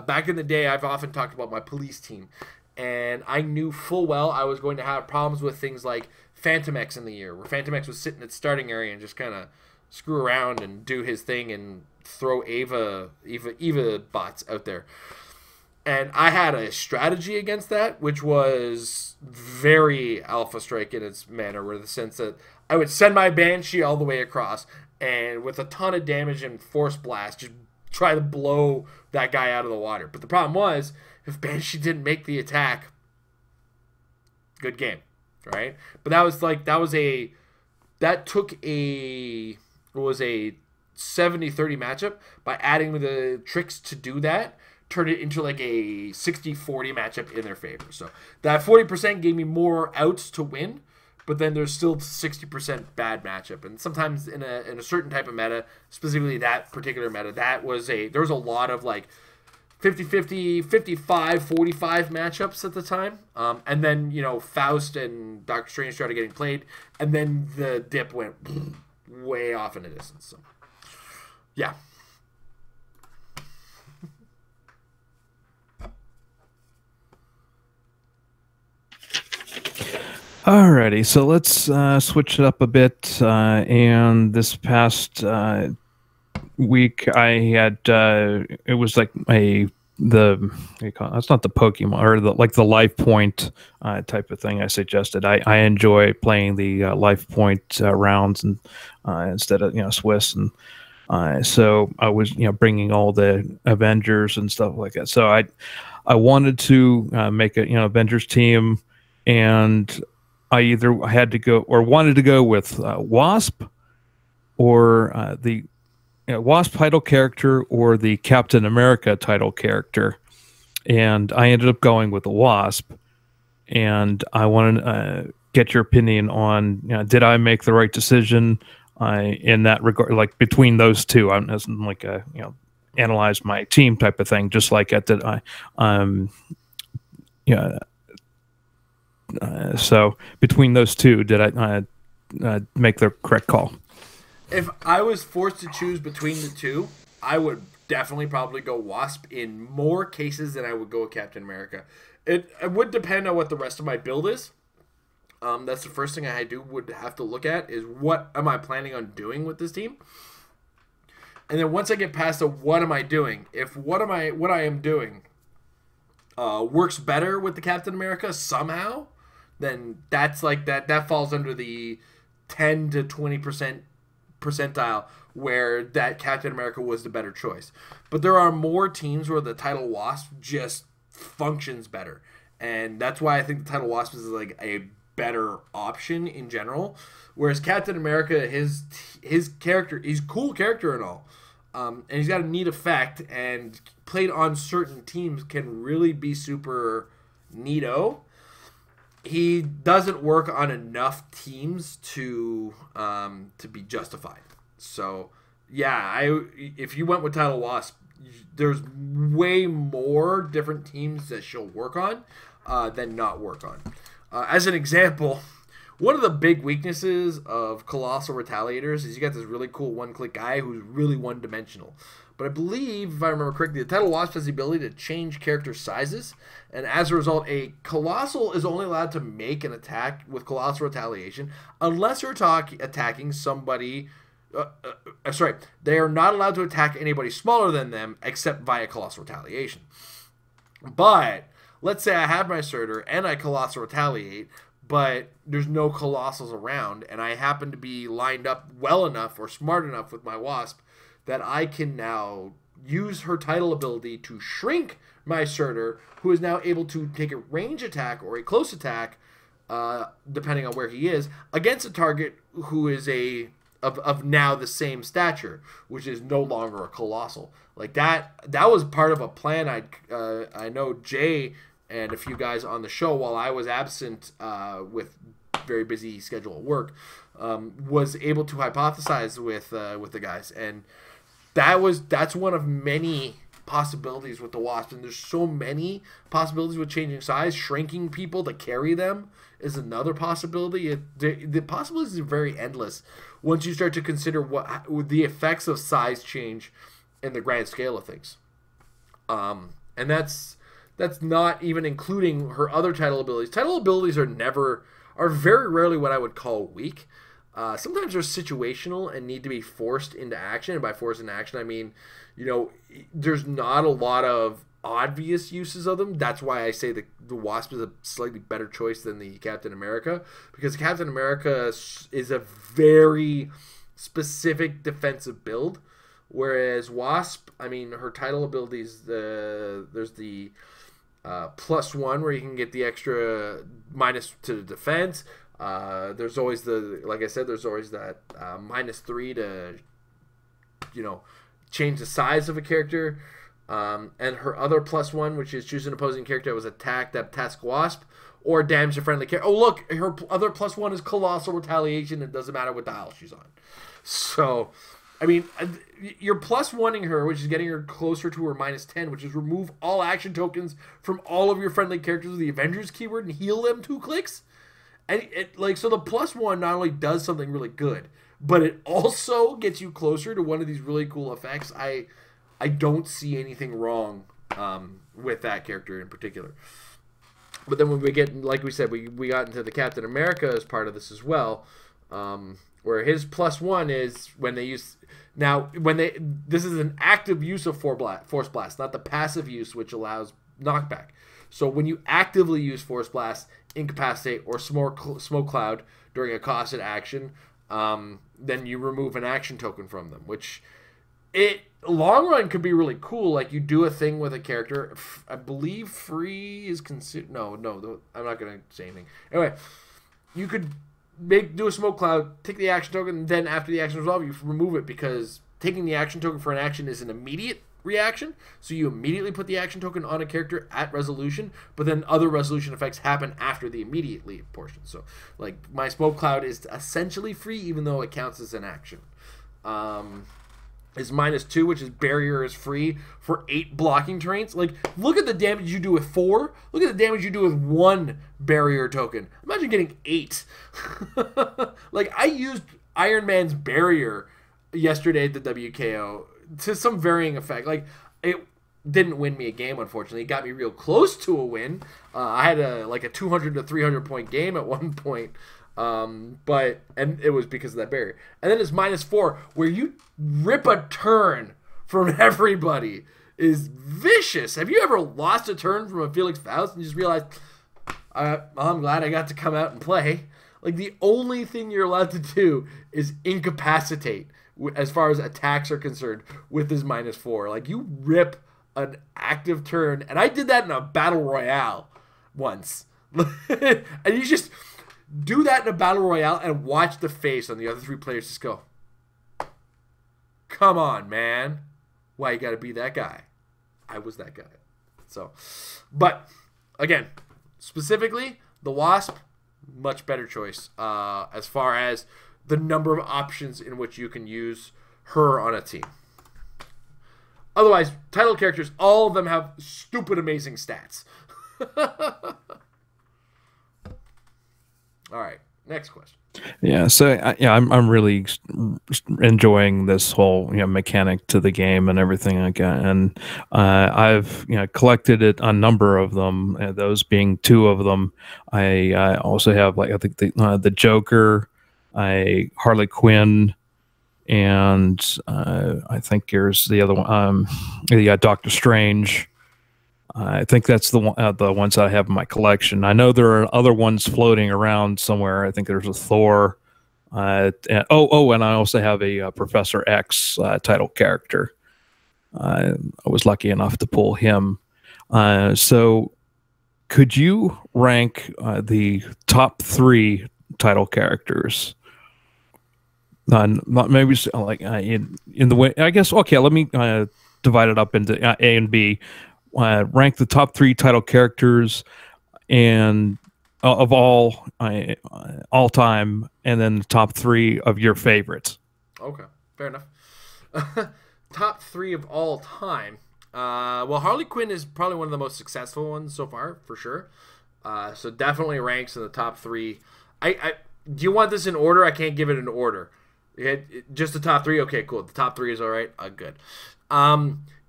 Back in the day, I've often talked about my police team, and I knew full well I was going to have problems with things like Phantom X in the year, where Phantom X was sitting at starting area and just kind of screw around and do his thing and throw Eva bots out there. And I had a strategy against that, which was very Alpha Strike in its manner, where the sense that I would send my Banshee all the way across, and with a ton of damage and Force Blast, just try to blow that guy out of the water. But the problem was, if Banshee didn't make the attack, good game, right? But that was a 70-30 matchup. By adding the tricks to do that, turned it into like a 60-40 matchup in their favor. So that 40% gave me more outs to win, but then there's still 60% bad matchup. And sometimes in a certain type of meta, specifically that particular meta, there was a lot of like 50-50, 55-45 matchups at the time. And then, Faust and Doctor Strange started getting played, and then the dip went way off in the distance. So, yeah. Alrighty, so let's switch it up a bit. And this past week, I had it was like it's not the Pokemon or the life point type of thing I suggested. I enjoy playing the life point rounds and instead of Swiss, and so I was bringing all the Avengers and stuff like that. So I wanted to make a Avengers team, and I either had to go or wanted to go with Wasp or the Wasp title character or the Captain America title character. And I ended up going with the Wasp. And I want to get your opinion on, did I make the right decision in that regard? Like between those two, I'm like a analyze my team type of thing. Just like at the yeah. So between those two, did I make the correct call? If I was forced to choose between the two, I would definitely probably go Wasp in more cases than I would go with Captain America. It would depend on what the rest of my build is. That's the first thing I would have to look at is what am I planning on doing with this team. And then once I get past the what am I doing, if what I am doing works better with the Captain America somehow, then that's like that falls under the 10 to 20% percentile where that Captain America was the better choice. But there are more teams where the title Wasp just functions better, and that's why I think the title Wasp is like a better option in general. Whereas Captain America, his character, he's a cool character and all, and he's got a neat effect, and played on certain teams can really be super neato. He doesn't work on enough teams to be justified. So yeah, if you went with title Wasp, there's way more different teams that she'll work on than not work on. As an example, one of the big weaknesses of Colossal Retaliators is you got this really cool one-click guy who's really one-dimensional. But I believe, if I remember correctly, the title Wasp has the ability to change character sizes, and as a result, a Colossal is only allowed to make an attack with Colossal Retaliation unless they're attacking somebody. Sorry, they are not allowed to attack anybody smaller than them except via Colossal Retaliation. But let's say I have my Surtur and I Colossal Retaliate, but there's no Colossals around, and I happen to be lined up well enough or smart enough with my Wasp that I can now use her title ability to shrink my Surtur, who is now able to take a range attack or a close attack, depending on where he is, against a target who is of now the same stature, which is no longer a Colossal. Like that was part of a plan. I know Jay and a few guys on the show, while I was absent with very busy schedule at work, was able to hypothesize with the guys, and that's one of many possibilities with the Wasp. And there's so many possibilities with changing size. Shrinking people to carry them is another possibility. The possibilities are very endless once you start to consider what the effects of size change in the grand scale of things. And that's not even including her other title abilities. Title abilities are very rarely what I would call weak. Sometimes they're situational and need to be forced into action. And by forced into action, I mean, there's not a lot of obvious uses of them. That's why I say the Wasp is a slightly better choice than the Captain America, because Captain America is a very specific defensive build, whereas Wasp, I mean, her title abilities, there's the +1 where you can get the extra minus to the defense. There's always like I said, there's always that -3 to change the size of a character, and her other +1, which is choose an opposing character that was attacked that task Wasp or damage a friendly character. Oh look, her other +1 is Colossal Retaliation. It doesn't matter what dial she's on. So I mean, you're +1ing her, which is getting her closer to her -10, which is remove all action tokens from all of your friendly characters with the Avengers keyword and heal them 2 clicks. And so the +1 not only does something really good, but it also gets you closer to one of these really cool effects. I don't see anything wrong with that character in particular. But then when we get, like we said, we got into the Captain America as part of this as well, where his +1 is when they use. Now, this is an active use of Force Blast, not the passive use, which allows knockback. So when you actively use Force Blast, Incapacitate, or Smoke Cloud during a costed action, then you remove an action token from them, which long run could be really cool. Like you do a thing with a character. I believe free is considered. No, I'm not going to say anything. Anyway, you could do a smoke cloud, take the action token, and then after the action is resolved, you remove it because taking the action token for an action is an immediate reaction. So you immediately put the action token on a character at resolution, but then other resolution effects happen after the immediately portion. So like my smoke cloud is essentially free, even though it counts as an action. Is -2, which is barrier is free for 8 blocking terrains. Like, look at the damage you do with 4. Look at the damage you do with 1 barrier token. Imagine getting 8. Like, I used Iron Man's barrier yesterday at the WKO to some varying effect. Like, it didn't win me a game, unfortunately. It got me real close to a win. I had a 200 to 300 point game at one point. And it was because of that barrier. And then it's -4, where you rip a turn from everybody is vicious. Have you ever lost a turn from a Felix Faust and just realized, I'm glad I got to come out and play? Like, the only thing you're allowed to do is incapacitate as far as attacks are concerned with this -4. Like, you rip an active turn, and I did that in a battle royale once. And you just do that in a battle royale and watch the face on the other 3 players just go, come on, man. Why you gotta be that guy? I was that guy. So, but again, specifically, the Wasp, much better choice as far as the number of options in which you can use her on a team. Otherwise, title characters, all of them have stupid amazing stats. All right, next question. Yeah, so I'm really enjoying this whole mechanic to the game and everything like that, and I've collected a number of them. Those being 2 of them. I also have I think the Joker, Harley Quinn, and I think there's the other one, Doctor Strange. I think that's the ones I have in my collection. I know there are other ones floating around somewhere. I think there's a Thor. And I also have a Professor X title character. I was lucky enough to pull him. So could you rank the top 3 title characters? Not maybe in the way, I guess. Okay, let me divide it up into A and B. Rank the top 3 title characters and of all time, and then the top 3 of your favorites. Okay, fair enough. Top 3 of all time. Well, Harley Quinn is probably one of the most successful ones so far, for sure. So definitely ranks in the top 3. Do you want this in order? I can't give it an order. Just the top 3. Okay, cool. The top 3 is all right. Good.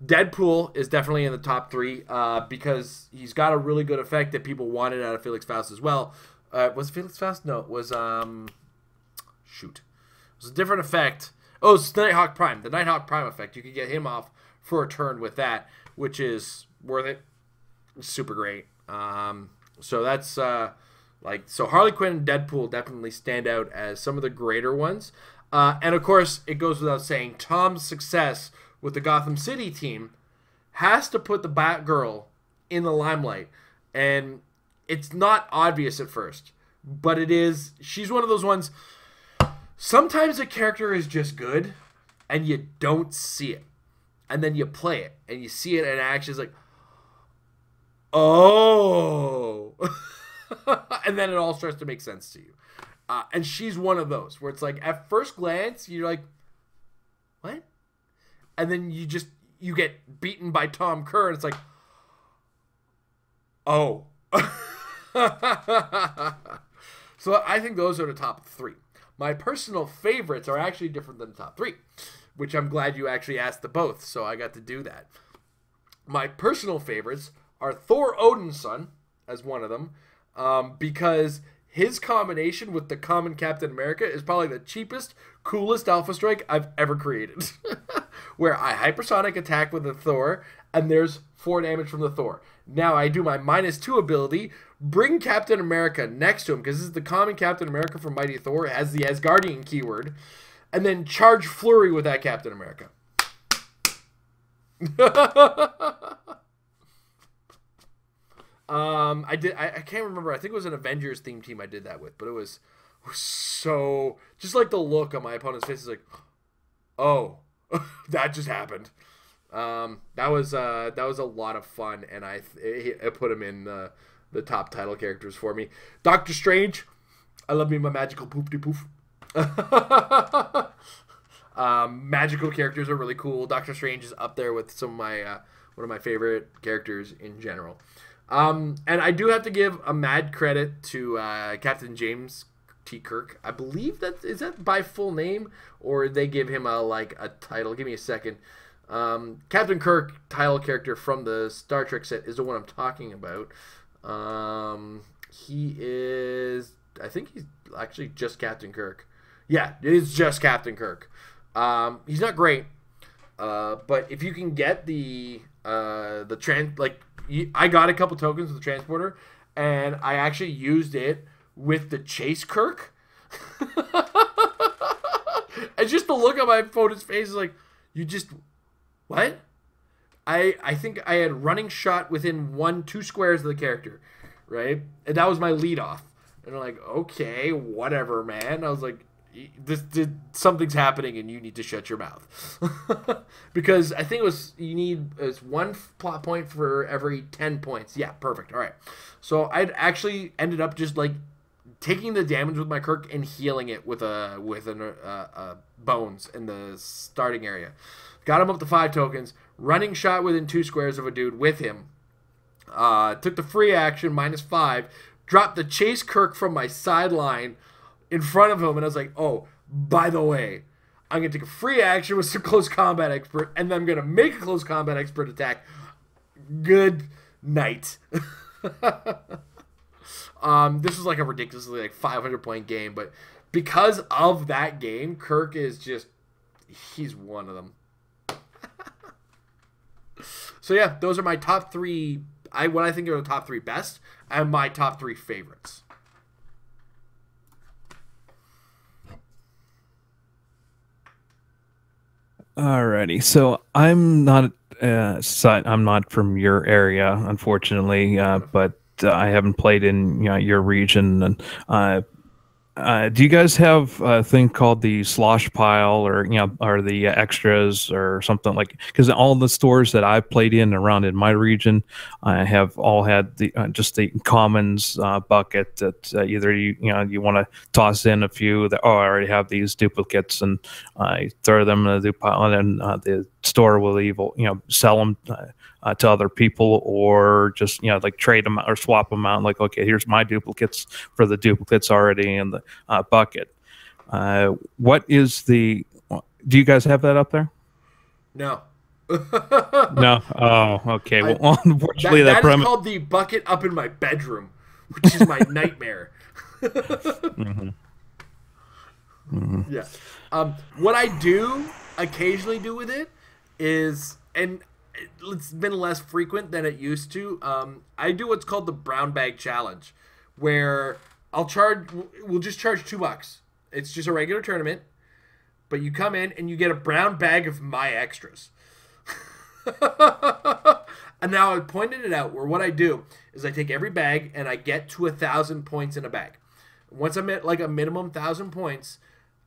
Deadpool is definitely in the top 3 because he's got a really good effect that people wanted out of Felix Faust as well. Was it Felix Faust? No, it was shoot. It was a different effect. Oh, it's the Nighthawk Prime. The Nighthawk Prime effect. You could get him off for a turn with that, which is worth it. It's super great. So that's so Harley Quinn and Deadpool definitely stand out as some of the greater ones. And of course, it goes without saying, Tom's success with the Gotham City team has to put the Batgirl in the limelight. And it's not obvious at first, but it is. She's one of those ones. Sometimes a character is just good and you don't see it. And then you play it and you see it in action. It's like, oh. And then it all starts to make sense to you. And she's one of those where it's like, at first glance, you're like, what? And then you get beaten by Tom Kerr, and it's like, oh. So I think those are the top 3. My personal favorites are actually different than the top 3, which I'm glad you actually asked the both, so I got to do that. My personal favorites are Thor Odin's son, as one of them, because his combination with the common Captain America is probably the cheapest, coolest Alpha Strike I've ever created. Where I hypersonic attack with the Thor, and there's 4 damage from the Thor. Now I do my -2 ability, bring Captain America next to him, because this is the common Captain America from Mighty Thor. It has the Asgardian keyword. And then charge Flurry with that Captain America. I can't remember. I think it was an Avengers themed team I did that with, but it was was so just like the look on my opponent's face is like, oh, that just happened. That was a lot of fun, and I put him in the top title characters for me. Doctor Strange, I love me my magical poop-de poof. Magical characters are really cool. Doctor Strange is up there with some of my one of my favorite characters in general. And I do have to give a mad credit to Captain James T. Kirk. I believe is that by full name, or they give him a title. Give me a second. Captain Kirk, title character from the Star Trek set, is the one I'm talking about. He is, I think he's actually just Captain Kirk. Yeah, it is just Captain Kirk. He's not great, but if you can get I got a couple tokens with the transporter, and I actually used it with the Chase Kirk. And just the look on my opponent's face is like, you just, what? I think I had running shot within 2 squares of the character, right? And that was my lead off. And I'm like, okay, whatever, man. I was like, something's happening and you need to shut your mouth. Because I think you need 1 plot point for every 10 points. Yeah, perfect. All right. So I'd actually ended up just like taking the damage with my Kirk and healing it with bones in the starting area. Got him up to 5 tokens. Running shot within 2 squares of a dude with him. Took the free action, -5. Dropped the Chase Kirk from my sideline in front of him. And I was like, oh, by the way, I'm going to take a free action with some close combat expert. And then I'm going to make a close combat expert attack. Good night. This was like a ridiculously 500-point game. But because of that game, Kirk is just, he's one of them. So yeah, those are my top 3, what I think are the top 3 best, and my top 3 favorites. Alrighty, so I'm not from your area, unfortunately, but I haven't played in your region. And do you guys have a thing called the slosh pile, or or the extras, or something like? Because all the stores that I've played in around in my region, have all had the just the commons bucket that either you want to toss in a few that I already have these duplicates, and I throw them in the pile, and then the store will sell them to other people, or just like trade them or swap them out. Like, okay, here's my duplicates for the duplicates already in the bucket. What is the? Do you guys have that up there? No. No. Oh, okay. Well, unfortunately, that is called the bucket up in my bedroom, which is my nightmare. Mm-hmm. Mm-hmm. Yeah. What I do occasionally do with it is, and it's been less frequent than it used to. I do what's called the brown bag challenge, where we'll just charge $2. It's just a regular tournament, but you come in and you get a brown bag of my extras. And now I pointed it out where what I do is I take every bag and I get to 1,000 points in a bag. Once I'm at like a minimum 1,000 points,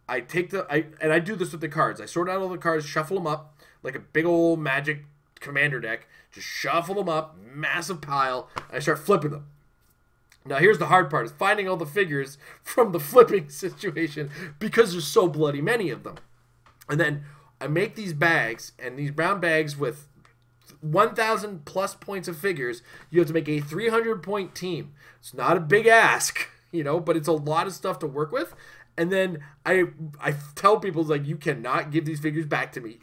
I take and I do this with the cards. I sort out all the cards, shuffle them up like a big old Magic Commander deck. Just shuffle them up, massive pile, and I start flipping them. Now here's the hard part, is finding all the figures from the flipping situation, because there's so bloody many of them. And then I make these bags, and these brown bags with 1,000 plus points of figures, you have to make a 300-point team. It's not a big ask, but it's a lot of stuff to work with. And then I tell people, like, you cannot give these figures back to me.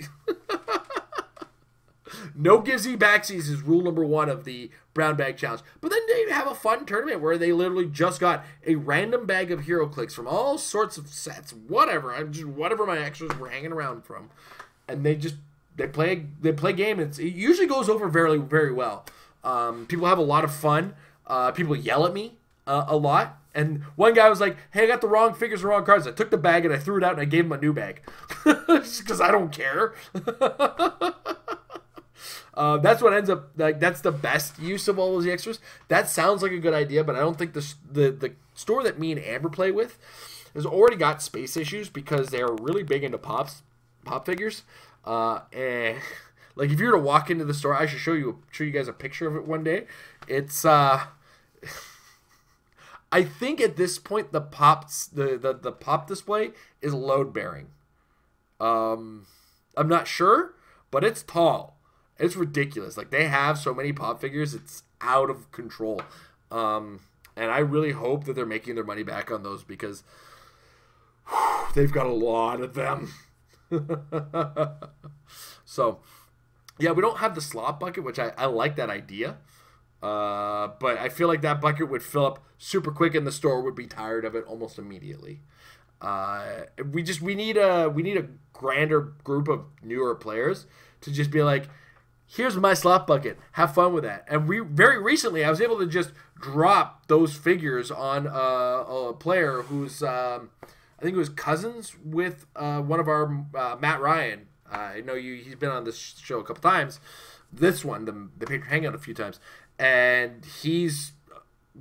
No givesy backsies is rule number 1 of the brown bag challenge. But then they have a fun tournament where they literally just got a random bag of hero clicks from all sorts of sets, whatever my extras were hanging around from, and they play game. It usually goes over very, very well. People have a lot of fun. People yell at me a lot. And one guy was like, hey, I got the wrong figures, the wrong cards. I took the bag and I threw it out and I gave him a new bag. Just because I don't care. That's what ends up, that's the best use of all those extras. That sounds like a good idea, but I don't think the store that me and Amber play with has already got space issues because they are really big into pop figures. And like if you were to walk into the store, I should show you guys a picture of it one day. It's I think at this point the pop display is load bearing. I'm not sure, but it's tall. It's ridiculous. Like they have so many pop figures, it's out of control. And I really hope that they're making their money back on those because they've got a lot of them. So, yeah, we don't have the slot bucket, which I like that idea. But I feel like that bucket would fill up super quick and the store would be tired of it almost immediately. We need a grander group of newer players to just be like, here's my slot bucket. Have fun with that. And very recently I was able to just drop those figures on a player who's I think it was cousins with one of our Matt Ryan. I know he's been on this show a couple times. This one, the Patron Hangout, a few times, and he's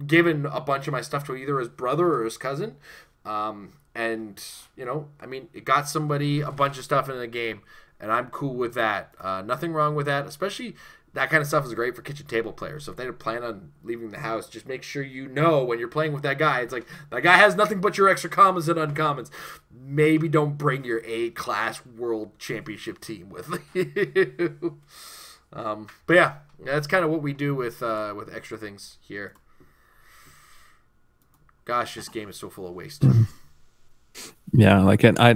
given a bunch of my stuff to either his brother or his cousin. And I mean, it got somebody a bunch of stuff in the game, and I'm cool with that. Nothing wrong with that. Especially that kind of stuff is great for kitchen table players. So if they plan on leaving the house, just make sure when you're playing with that guy, it's like, that guy has nothing but your extra commons and uncommons. Maybe don't bring your A-class world championship team with you. But yeah, that's kind of what we do with extra things here. Gosh, this game is so full of waste. Yeah, like I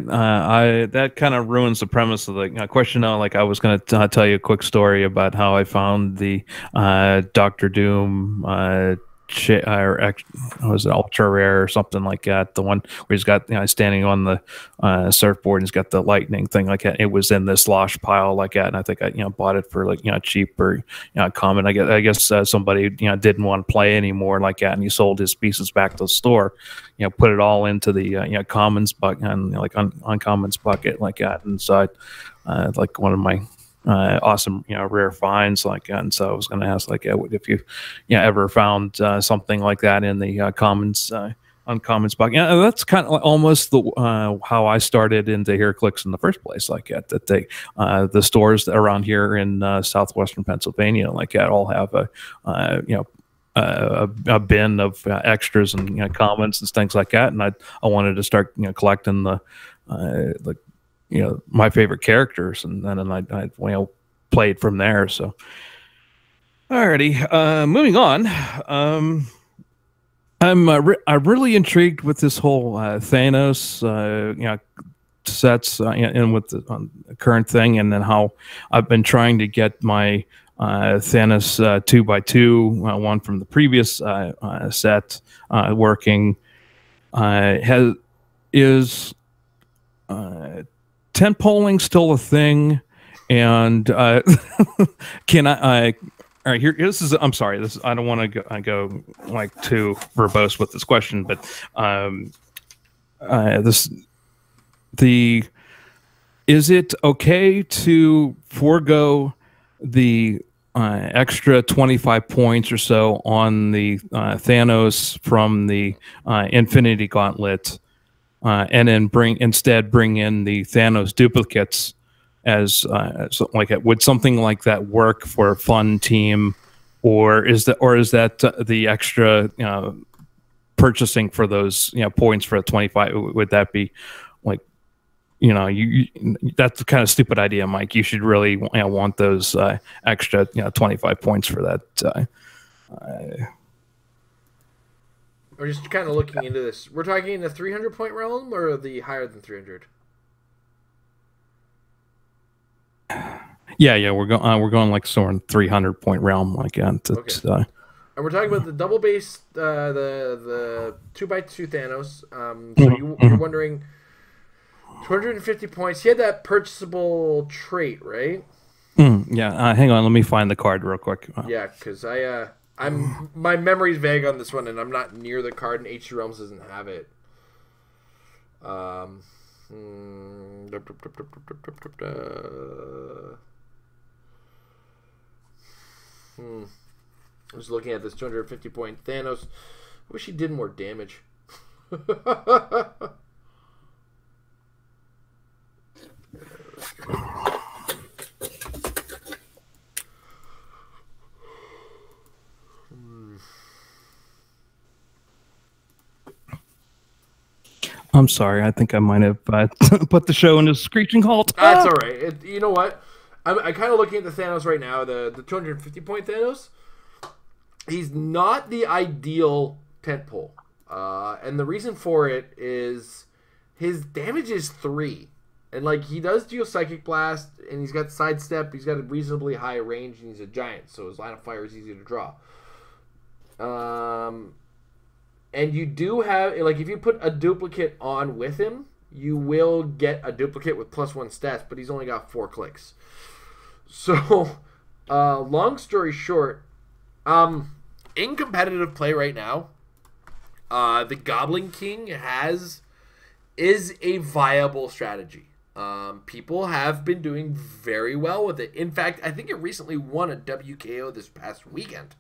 that kind of ruins the premise of the question. Now, like I was going to tell you a quick story about how I found the Doctor Doom was it ultra rare or something like that, the one where he's got standing on the surfboard and he's got the lightning thing like that. It was in this slosh pile like that, and I think I bought it for like cheap or common. I guess somebody didn't want to play anymore like that, and he sold his pieces back to the store, put it all into the commons bucket and uncommons bucket like that, and so I like one of my awesome rare finds like that. And so I was going to ask like if you ever found something like that in the commons uncommons bucket. That's kind of almost the how I started into Clix in the first place like that they the stores around here in southwestern Pennsylvania like that all have a bin of extras and commons and things like that, and I wanted to start collecting the like my favorite characters, and then I played from there. So, alrighty, moving on. I'm really intrigued with this whole Thanos sets and with the current thing, and then how I've been trying to get my Thanos 2x2 one from the previous set working. Is tent polling still a thing? And can I all right, here. This is. I'm sorry. This. I don't want to go like too verbose with this question, but is it okay to forego the extra 25 points or so on the Thanos from the Infinity Gauntlet, and then instead bring in the Thanos duplicates? As would something like that work for a fun team, or is that the extra purchasing for those points for a 25? Would that be like that's the kind of stupid idea, Mike? You should really want those extra 25 points for that. We're just kind of looking into this. We're talking in the 300 point realm or the higher than 300. Yeah, we're going like sort of 300 point realm like that. Okay. And we're talking about the double base, the 2x2 Thanos. So you're wondering 250 points. He had that purchasable trait, right? Yeah. Hang on, let me find the card real quick. Yeah, because my memory's vague on this one, and I'm not near the card, and HG Realms doesn't have it. I was looking at this 250 point Thanos. I wish he did more damage. I'm sorry. I think I might have put the show into screeching halt. That's all right. You know what? I'm kind of looking at the Thanos right now, the 250-point Thanos. He's not the ideal tentpole. And the reason for it is his damage is 3. And, like, he does deal Psychic Blast, and he's got Sidestep. He's got a reasonably high range, and he's a giant, so his line of fire is easy to draw. And you do have, like, if you put a duplicate on with him, you will get a duplicate with +1 stats, but he's only got 4 clicks. So, long story short, in competitive play right now, the Goblin King is a viable strategy. People have been doing very well with it. In fact, I think it recently won a WKO this past weekend.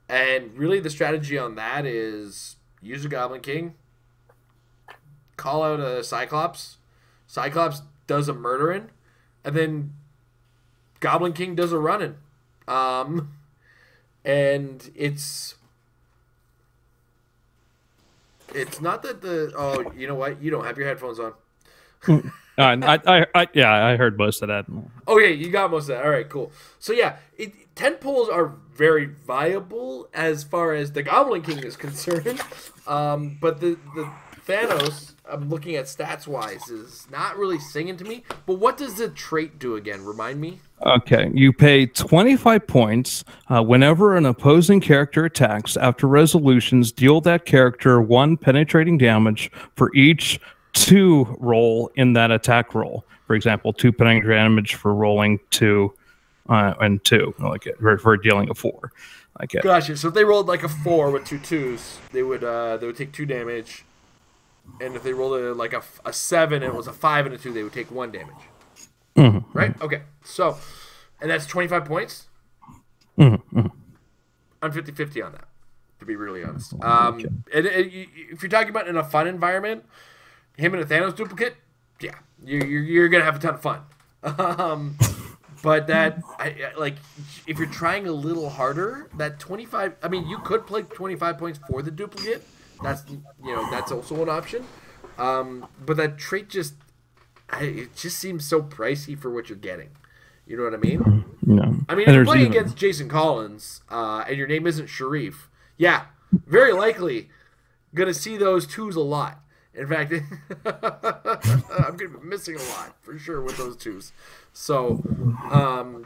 And really the strategy on that is use a Goblin King, call out a Cyclops. Cyclops does a murdering, and then Goblin King does a running. And it's not that you know what? You don't have your headphones on. I heard most of that. Okay, you got most of that. All right, cool. So yeah, tentpoles are very viable as far as the Goblin King is concerned. But the Thanos, I'm looking at stats wise, is not really singing to me. But what does the trait do again? Remind me. Okay, you pay 25 points whenever an opposing character attacks. After resolutions, deal that character 1 penetrating damage for each 2 roll in that attack roll. For example, 2 penetrating damage for rolling 2 and 2, like it, for dealing a 4. Like it. Gotcha. So if they rolled like a 4 with 2 2s, they would take 2 damage. And if they rolled a 7 and it was a 5 and a 2, they would take 1 damage. Mm-hmm. Right? Okay. So, and that's 25 points? Mm-hmm. I'm 50-50 on that, to be really honest. Okay. And if you're talking about in a fun environment, him and a Thanos duplicate, yeah, you're going to have a ton of fun. But that, like, if you're trying a little harder, that 25, I mean, you could play 25 points for the duplicate. That's also an option. But that trait it just seems so pricey for what you're getting. You know what I mean? No. I mean, if you're playing against Jason Collins, and your name isn't Sharif, yeah, very likely going to see those 2s a lot. In fact, I'm going to be missing a lot, for sure, with those 2s. So,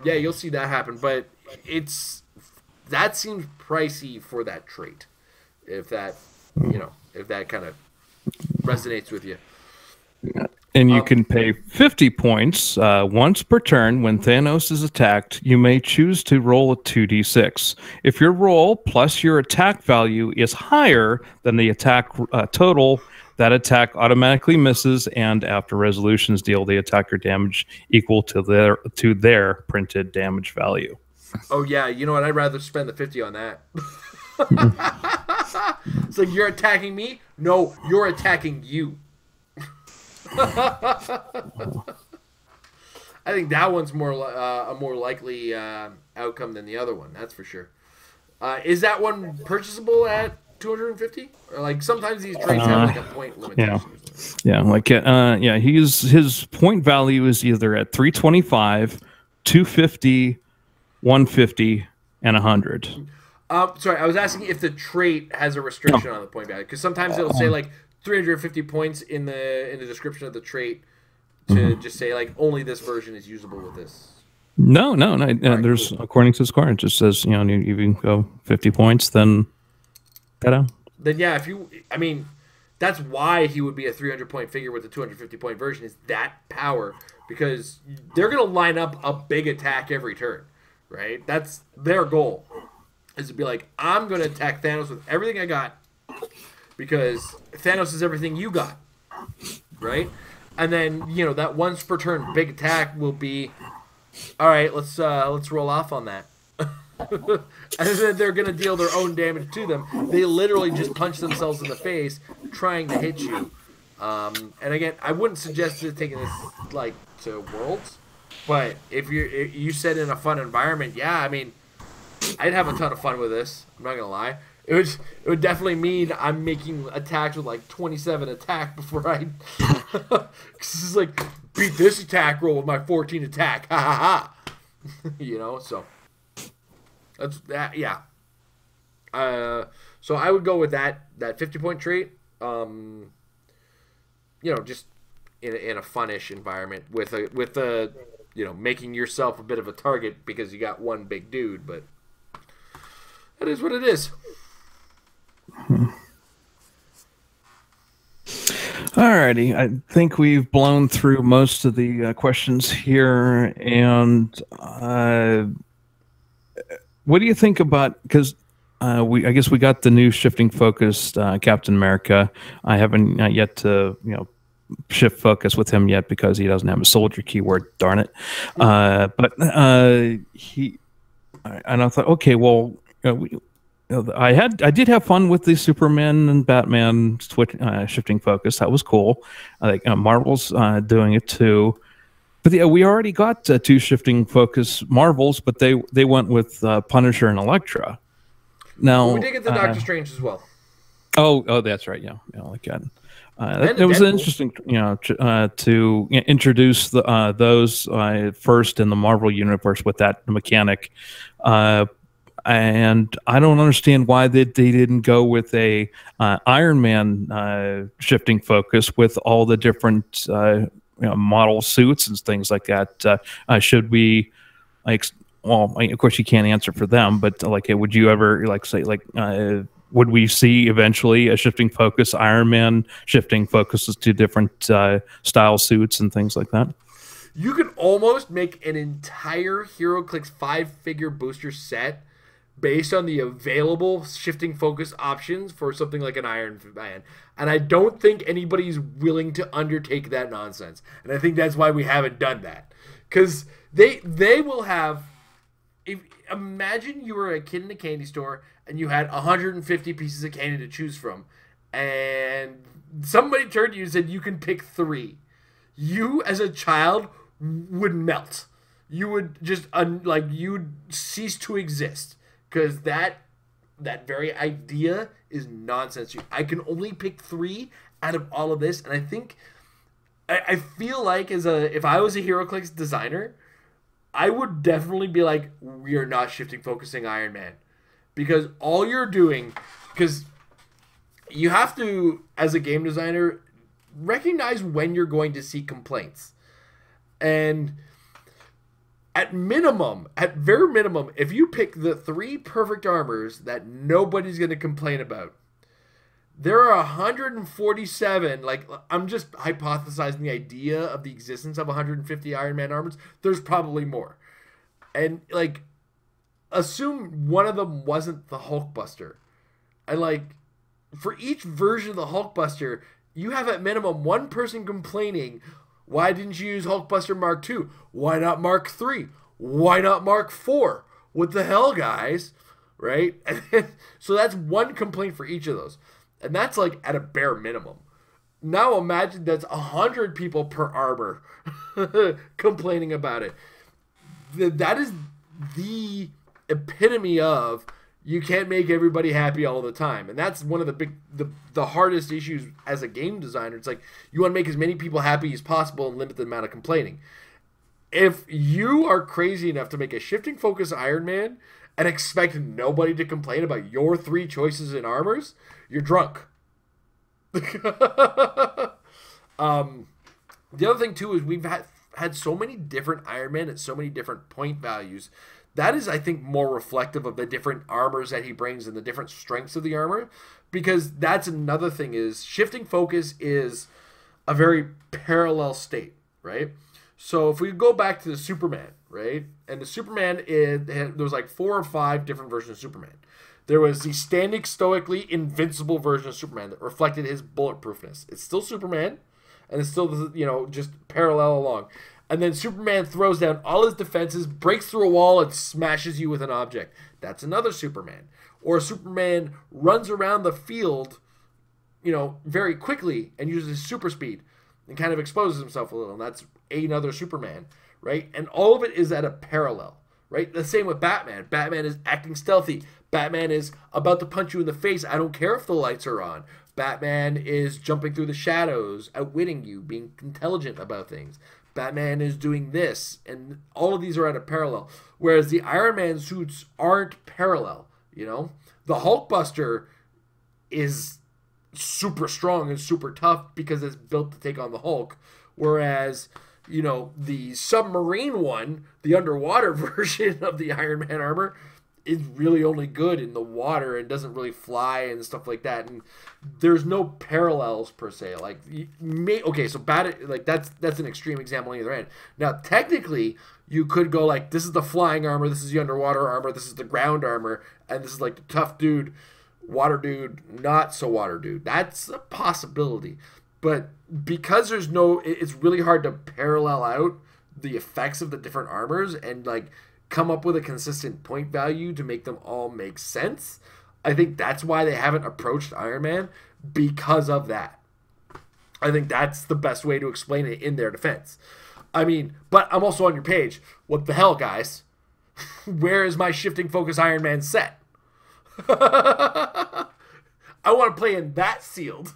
yeah, you'll see that happen. But that seems pricey for that trait. If that kind of resonates with you. And you can pay 50 points once per turn. When Thanos is attacked, you may choose to roll a 2d6. If your roll plus your attack value is higher than the attack total, that attack automatically misses, and after resolutions, deal the attacker damage equal to their printed damage value. Oh yeah, you know what? I'd rather spend the 50 on that. So you're attacking me? No, you're attacking you. I think that one's a more likely outcome than the other one. That's for sure. Is that one purchasable at 250? Or like sometimes these traits have like a point limitation. His point value is either at 325, 250, 150, and 100. Sorry, I was asking if the trait has a restriction on the point value, because sometimes it'll say like 350 points in the description of the trait to just say like only this version is usable with this. No. There's cool. According to the score, it just says you can go 50 points, then Then yeah, that's why he would be a 300-point figure with a 250-point version, is that power, because they're gonna line up a big attack every turn, right? That's their goal. Is to be like, I'm going to attack Thanos with everything I got because Thanos is everything you got, right? And then, that once per turn big attack will be, all right, let's roll off on that. And then they're going to deal their own damage to them. They literally just punch themselves in the face trying to hit you. And again, I wouldn't suggest taking this like to Worlds, but if you said in a fun environment, yeah, I'd have a ton of fun with this. I'm not gonna lie. it would definitely mean I'm making attacks with like 27 attack before I. Cause it's like beat this attack roll with my 14 attack. Ha ha ha. So that's that. Yeah. So I would go with that 50-point trait. Just in a funnish environment with a making yourself a bit of a target because you got one big dude, but that is what it is. Alrighty, I think we've blown through most of the questions here, and what do you think about, because I guess we got the new shifting focused Captain America. I haven't yet to shift focus with him yet because he doesn't have a soldier keyword. Darn it! But he and I thought, okay, well, I did have fun with the Superman and Batman shifting focus. That was cool. I think Marvel's doing it too. But yeah, we already got 2 shifting focus Marvels, but they went with Punisher and Elektra. Now we did get the Doctor Strange as well. Oh, that's right. Yeah, like that. It was interesting, to introduce those first in the Marvel universe with that mechanic. And I don't understand why they didn't go with a Iron Man shifting focus with all the different model suits and things like that. Should we well, of course you can't answer for them, but would you ever say would we see eventually a shifting focus Iron Man shifting focuses to different style suits and things like that? You could almost make an entire HeroClix 5-figure booster set based on the available shifting focus options for something like an Iron Man. And I don't think anybody's willing to undertake that nonsense. And I think that's why we haven't done that. Because they will have... Imagine you were a kid in a candy store and you had 150 pieces of candy to choose from. And somebody turned to you and said, you can pick 3. You, as a child, would melt. You would just, you'd cease to exist. Because that very idea is nonsense. I can only pick 3 out of all of this, and I think I feel like if I was a HeroClix designer, I would definitely be like, we are not shifting focusing Iron Man, because all you're doing, because you have to, as a game designer, recognize when you're going to see complaints, and at very minimum, if you pick the 3 perfect armors that nobody's going to complain about, there are 147, I'm just hypothesizing the idea of the existence of 150 Iron Man armors. There's probably more. And, assume one of them wasn't the Hulkbuster. And, for each version of the Hulkbuster, you have at minimum one person complaining, why didn't you use Hulkbuster Mark II? Why not Mark III? Why not Mark IV? What the hell, guys? Right? So that's one complaint for each of those. And that's at a bare minimum. Now imagine that's 100 people per armor complaining about it. That is the epitome of you can't make everybody happy all the time. And that's one of the hardest issues as a game designer. It's you want to make as many people happy as possible and limit the amount of complaining. If you are crazy enough to make a shifting focus Iron Man and expect nobody to complain about your 3 choices in armors, you're drunk. The other thing too is we've had so many different Iron Man at so many different point values. That is, I think, more reflective of the different armors that he brings and the different strengths of the armor, because that's another thing is shifting focus is a very parallel state, right? So if we go back to the Superman, right? And the Superman there was 4 or 5 different versions of Superman. There was the standing stoically invincible version of Superman that reflected his bulletproofness. It's still Superman, and it's still, just parallel along. And then Superman throws down all his defenses, breaks through a wall, and smashes you with an object. That's another Superman. Or Superman runs around the field, very quickly and uses super speed and kind of exposes himself a little. And that's another Superman, right? And all of it is at a parallel, right? The same with Batman. Batman is acting stealthy. Batman is about to punch you in the face. I don't care if the lights are on. Batman is jumping through the shadows, outwitting you, being intelligent about things. Batman is doing this, and all of these are at a parallel. Whereas the Iron Man suits aren't parallel, you know? The Hulkbuster is super strong and super tough because it's built to take on the Hulk. Whereas, you know, the submarine one, the underwater version of the Iron Man armor, is really only good in the water and doesn't really fly and stuff like that. And there's no parallels per se. Like, okay, so like that's an extreme example on either end. Now, technically, you could go like, this is the flying armor, this is the underwater armor, this is the ground armor, and this is like the tough dude, water dude, not so water dude. That's a possibility. But because there's no, it's really hard to parallel out the effects of the different armors and like come up with a consistent point value to make them all make sense. I think that's why they haven't approached Iron Man, because of that. I think that's the best way to explain it in their defense. I mean, but I'm also on your page. What the hell, guys? Where is my shifting focus Iron Man set? I want to play in that sealed.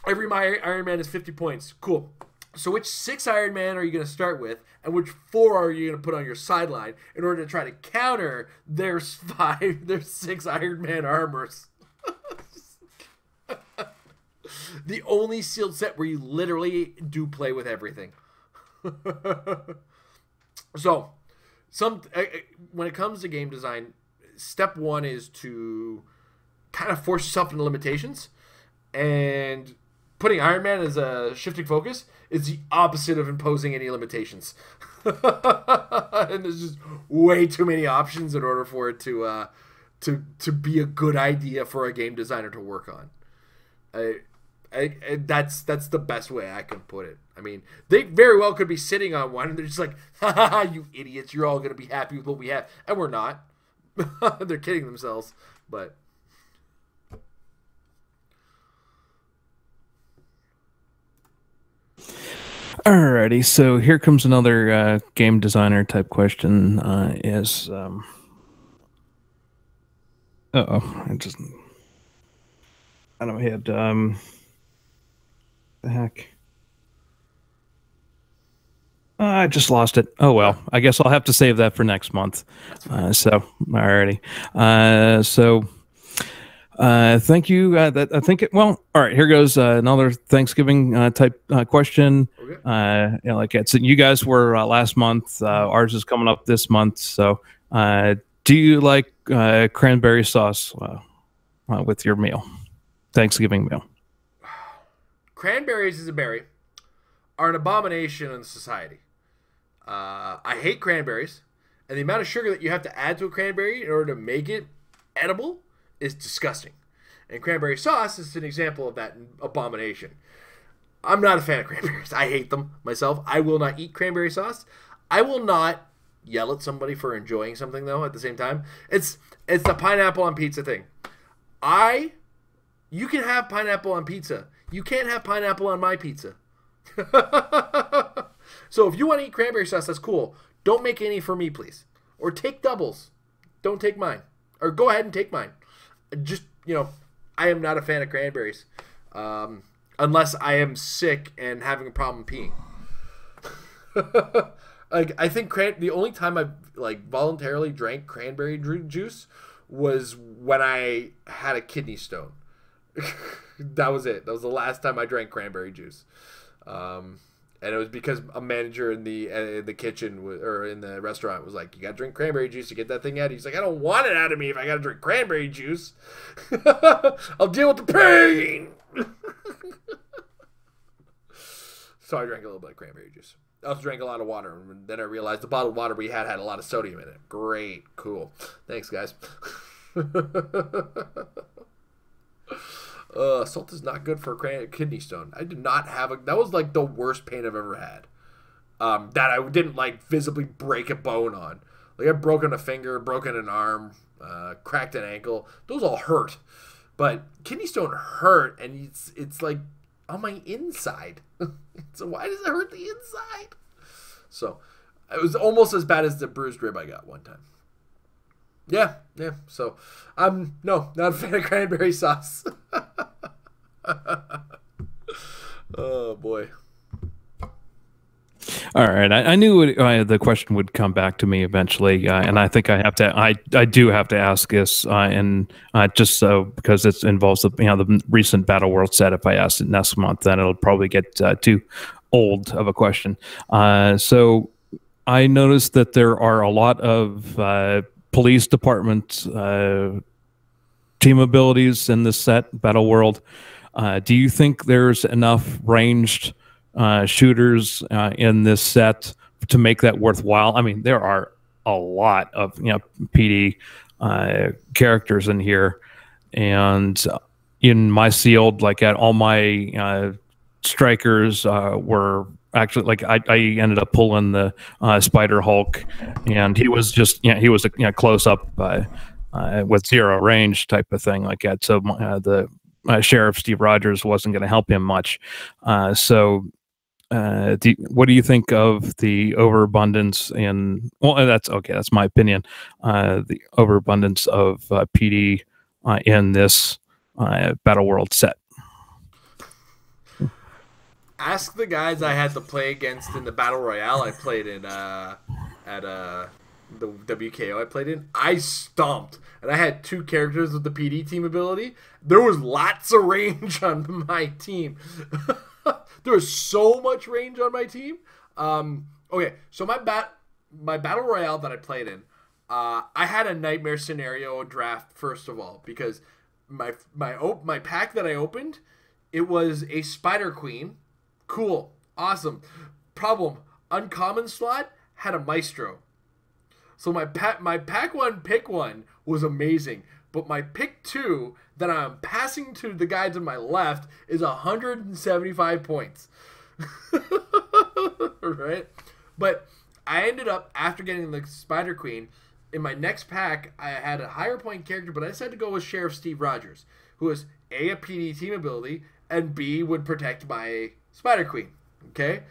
Every my Iron Man is 50 points. Cool. So which 6 Iron Man are you going to start with, and which 4 are you going to put on your sideline in order to try to counter their 6 Iron Man armors? The only sealed set where you literally do play with everything. So, when it comes to game design, step 1 is to kind of force yourself into limitations, and putting Iron Man as a shifting focus is the opposite of imposing any limitations. And there's just way too many options in order for it to be a good idea for a game designer to work on. That's the best way I can put it. I mean, they very well could be sitting on one and they're just like, ha ha ha, you idiots, you're all going to be happy with what we have. And we're not. They're kidding themselves. But alrighty, so here comes another game designer type question. I don't hit the heck. I just lost it. Oh well, I guess I'll have to save that for next month. So alrighty. Thank you. Well, all right. Here goes another Thanksgiving type question. Okay. Like it's you guys were last month. Ours is coming up this month. So, do you like cranberry sauce with your meal, Thanksgiving meal? Cranberries as a berry are an abomination in society. I hate cranberries, and the amount of sugar that you have to add to a cranberry in order to make it edible is disgusting. And cranberry sauce is an example of that abomination. I'm not a fan of cranberries. I hate them myself. I will not eat cranberry sauce. I will not yell at somebody for enjoying something, though, at the same time. It's the pineapple on pizza thing. You can have pineapple on pizza. You can't have pineapple on my pizza. So if you want to eat cranberry sauce, that's cool. Don't make any for me, please. Or take doubles. Don't take mine. Or go ahead and take mine. Just, I am not a fan of cranberries. Unless I am sick and having a problem peeing. I think the only time I've voluntarily drank cranberry juice was when I had a kidney stone. That was it. That was the last time I drank cranberry juice. And it was because a manager in the kitchen or in the restaurant was like, "You gotta drink cranberry juice to get that thing out." He's like, "I don't want it out of me if I gotta drink cranberry juice. I'll deal with the pain." So I drank a little bit of cranberry juice. I also drank a lot of water, and then I realized the bottled water we had a lot of sodium in it. Great, cool. Thanks, guys. Salt is not good for a kidney stone. I did not have that was like the worst pain I've ever had. That I didn't visibly break a bone on. I've broken a finger, broken an arm, cracked an ankle. Those all hurt. But kidney stone hurt, and it's like on my inside. So why does it hurt the inside? So it was almost as bad as the bruised rib I got one time. Yeah. So I'm not a fan of cranberry sauce. Oh boy. All right, I knew the question would come back to me eventually, and I think I do have to ask this, and just so because it involves the recent Battle World set. If I ask it next month, then it'll probably get too old of a question. So I noticed that there are a lot of police department team abilities in this set, Battle World. Do you think there's enough ranged shooters in this set to make that worthwhile? I mean, there are a lot of PD characters in here, and in my sealed, like at all my strikers were actually like I ended up pulling the Spider Hulk, and he was just he was a close up with zero range type of thing like that. So the Sheriff Steve Rogers wasn't going to help him much. What do you think of the overabundance in? Well, that's my opinion. The overabundance of PD in this Battle World set. Ask the guys I had to play against in the Battle Royale I played in at the WKO I played in. I stomped, and I had 2 characters with the PD team ability. There was lots of range on my team. There was so much range on my team. Okay, so my Battle Royale that I played in, I had a nightmare scenario draft first of all, because my pack that I opened, it was a Spider Queen. Cool. Awesome. Problem. Uncommon slot had a Maestro. So my pack 1 pick 1 was amazing. But my pick 2 that I'm passing to the guy to my left is 175 points. Right? But I ended up, after getting the Spider Queen, in my next pack, I had a higher point character, but I decided to go with Sheriff Steve Rogers, who was A, a PD team ability, and B, would protect my Spider Queen. Okay?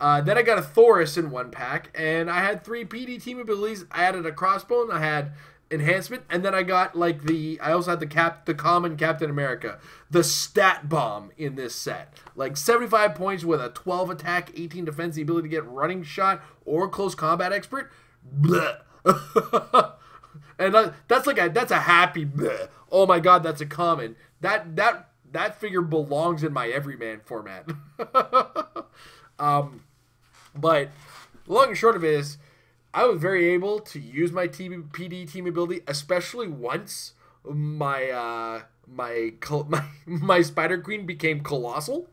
Then I got a Thoris in one pack, and I had 3 PD team abilities. I added a crossbow, I had enhancement, and then I got I also had the common Captain America, the stat bomb in this set. Like 75 points with a 12 attack, 18 defense, the ability to get running shot or close combat expert. Bleh. And that's a happy bleh. Oh my god, that's a common. That figure belongs in my everyman format. But long and short of it is, I was very able to use my PD team ability, especially once my Spider Queen became colossal.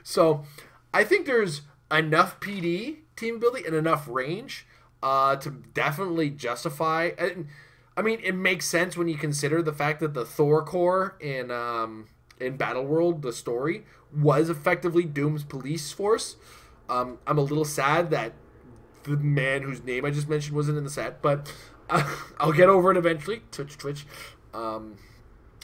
So I think there's enough PD team ability and enough range to definitely justify. I mean, it makes sense when you consider the fact that the Thor Corps in Battle World, the story, was effectively Doom's police force. I'm a little sad that the man whose name I just mentioned wasn't in the set, but I'll get over it eventually. Twitch. But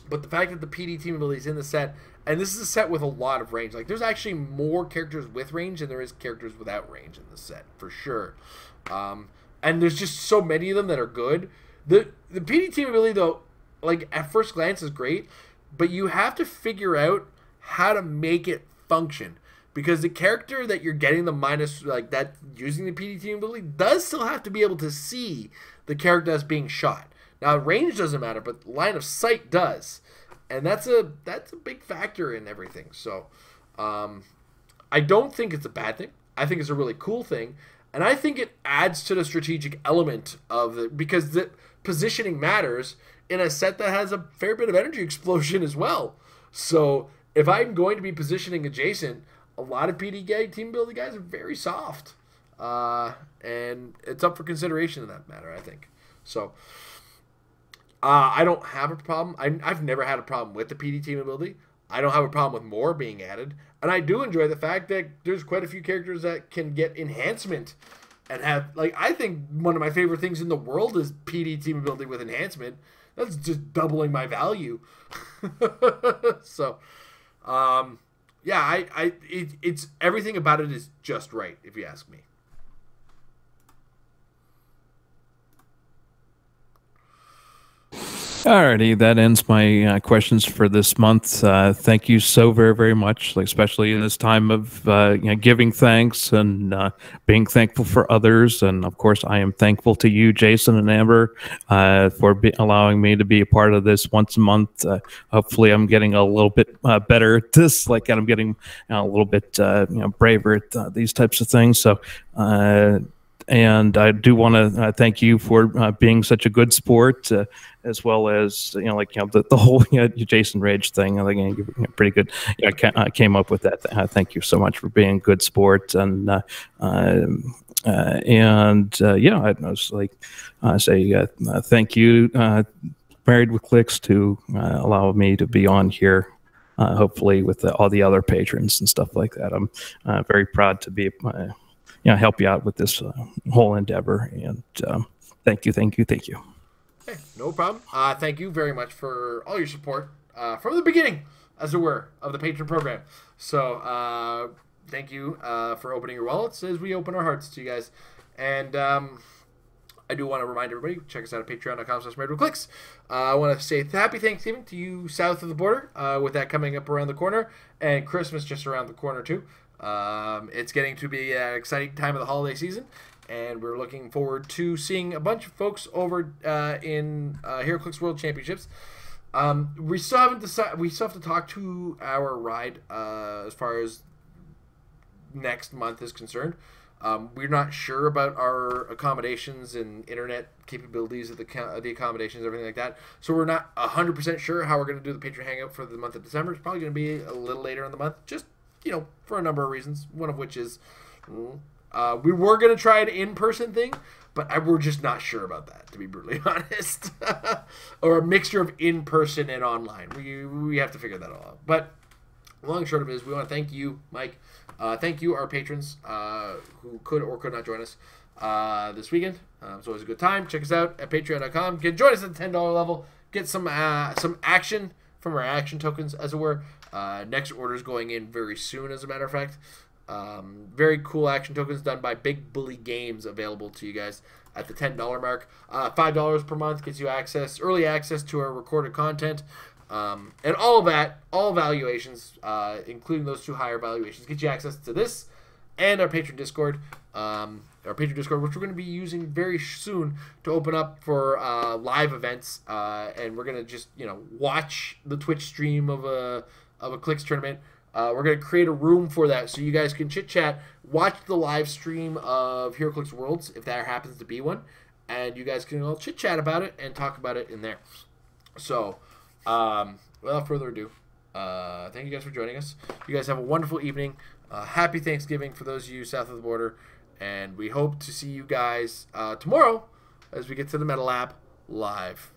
the fact that the PD team ability is in the set, and this is a set with a lot of range. Like, there's actually more characters with range than there is characters without range in the set, for sure. And there's just so many of them that are good. The PD team ability, though, like, at first glance is great, but you have to figure out how to make it function. Because the character that you're getting the minus, like that, using the PD team ability, does still have to be able to see the character that's being shot. Now, range doesn't matter, but line of sight does. And that's a big factor in everything. So, I don't think it's a bad thing. I think it's a really cool thing. And I think it adds to the strategic element of it, because the positioning matters in a set that has a fair bit of energy explosion as well. So, if I'm going to be positioning adjacent, a lot of PD team building guys are very soft. And it's up for consideration in that matter, I think. So, I don't have a problem. I've never had a problem with the PD team ability. I don't have a problem with more being added. And I do enjoy the fact that there's quite a few characters that can get enhancement and have, like, I think one of my favorite things in the world is PD team ability with enhancement. That's just doubling my value. So, yeah, it's everything about it is just right, if you ask me. Alrighty, that ends my questions for this month. Thank you so very, very much, like, especially in this time of giving thanks and being thankful for others. And of course, I am thankful to you, Jason and Amber, for allowing me to be a part of this once a month. Hopefully, I'm getting a little bit better at this, like, and I'm getting a little bit braver at these types of things. So. And I do want to thank you for being such a good sport, as well as the whole Jason Rage thing. I think you're pretty good. I came up with that. Thank you so much for being a good sport, and I was like, say thank you, Married with Clix, to allow me to be on here. Hopefully, with all the other patrons and stuff like that. I'm very proud to be. Help you out with this whole endeavor. And thank you. Hey, no problem. Thank you very much for all your support from the beginning, as it were, of the Patron program. So thank you for opening your wallets as we open our hearts to you guys. And I do want to remind everybody, check us out at patreon.com/marriedwithclicks. I want to say happy Thanksgiving to you south of the border, with that coming up around the corner, and Christmas just around the corner too. It's getting to be an exciting time of the holiday season, and we're looking forward to seeing a bunch of folks over in HeroClix World Championships. We still haven't decided. We still have to talk to our ride as far as next month is concerned. We're not sure about our accommodations and internet capabilities of the accommodations, everything like that. So we're not 100% sure how we're going to do the Patron Hangout for the month of December. It's probably going to be a little later in the month, just for a number of reasons, one of which is we were going to try an in-person thing, but we're just not sure about that, to be brutally honest. Or a mixture of in-person and online. We have to figure that all out. But long and short of it is, we want to thank you, Mike. Thank you, our patrons, who could or could not join us this weekend. It's always a good time. Check us out at patreon.com. Join us at the $10 level. Get some action from our action tokens, as it were. Next order's going in very soon, as a matter of fact. Very cool action tokens done by Big Bully Games, available to you guys at the $10 mark. $5 per month gets you early access to our recorded content. And all of that, all valuations, including those two higher valuations, get you access to this and our Patreon Discord. Which we're going to be using very soon to open up for live events. And we're going to just, watch the Twitch stream of a Clix tournament. We're going to create a room for that so you guys can chit-chat, watch the live stream of HeroClix Worlds, if there happens to be one, and you guys can all chit-chat about it and talk about it in there. So, without further ado, thank you guys for joining us. You guys have a wonderful evening. Happy Thanksgiving for those of you south of the border, and we hope to see you guys tomorrow as we get to the Meta Lab live.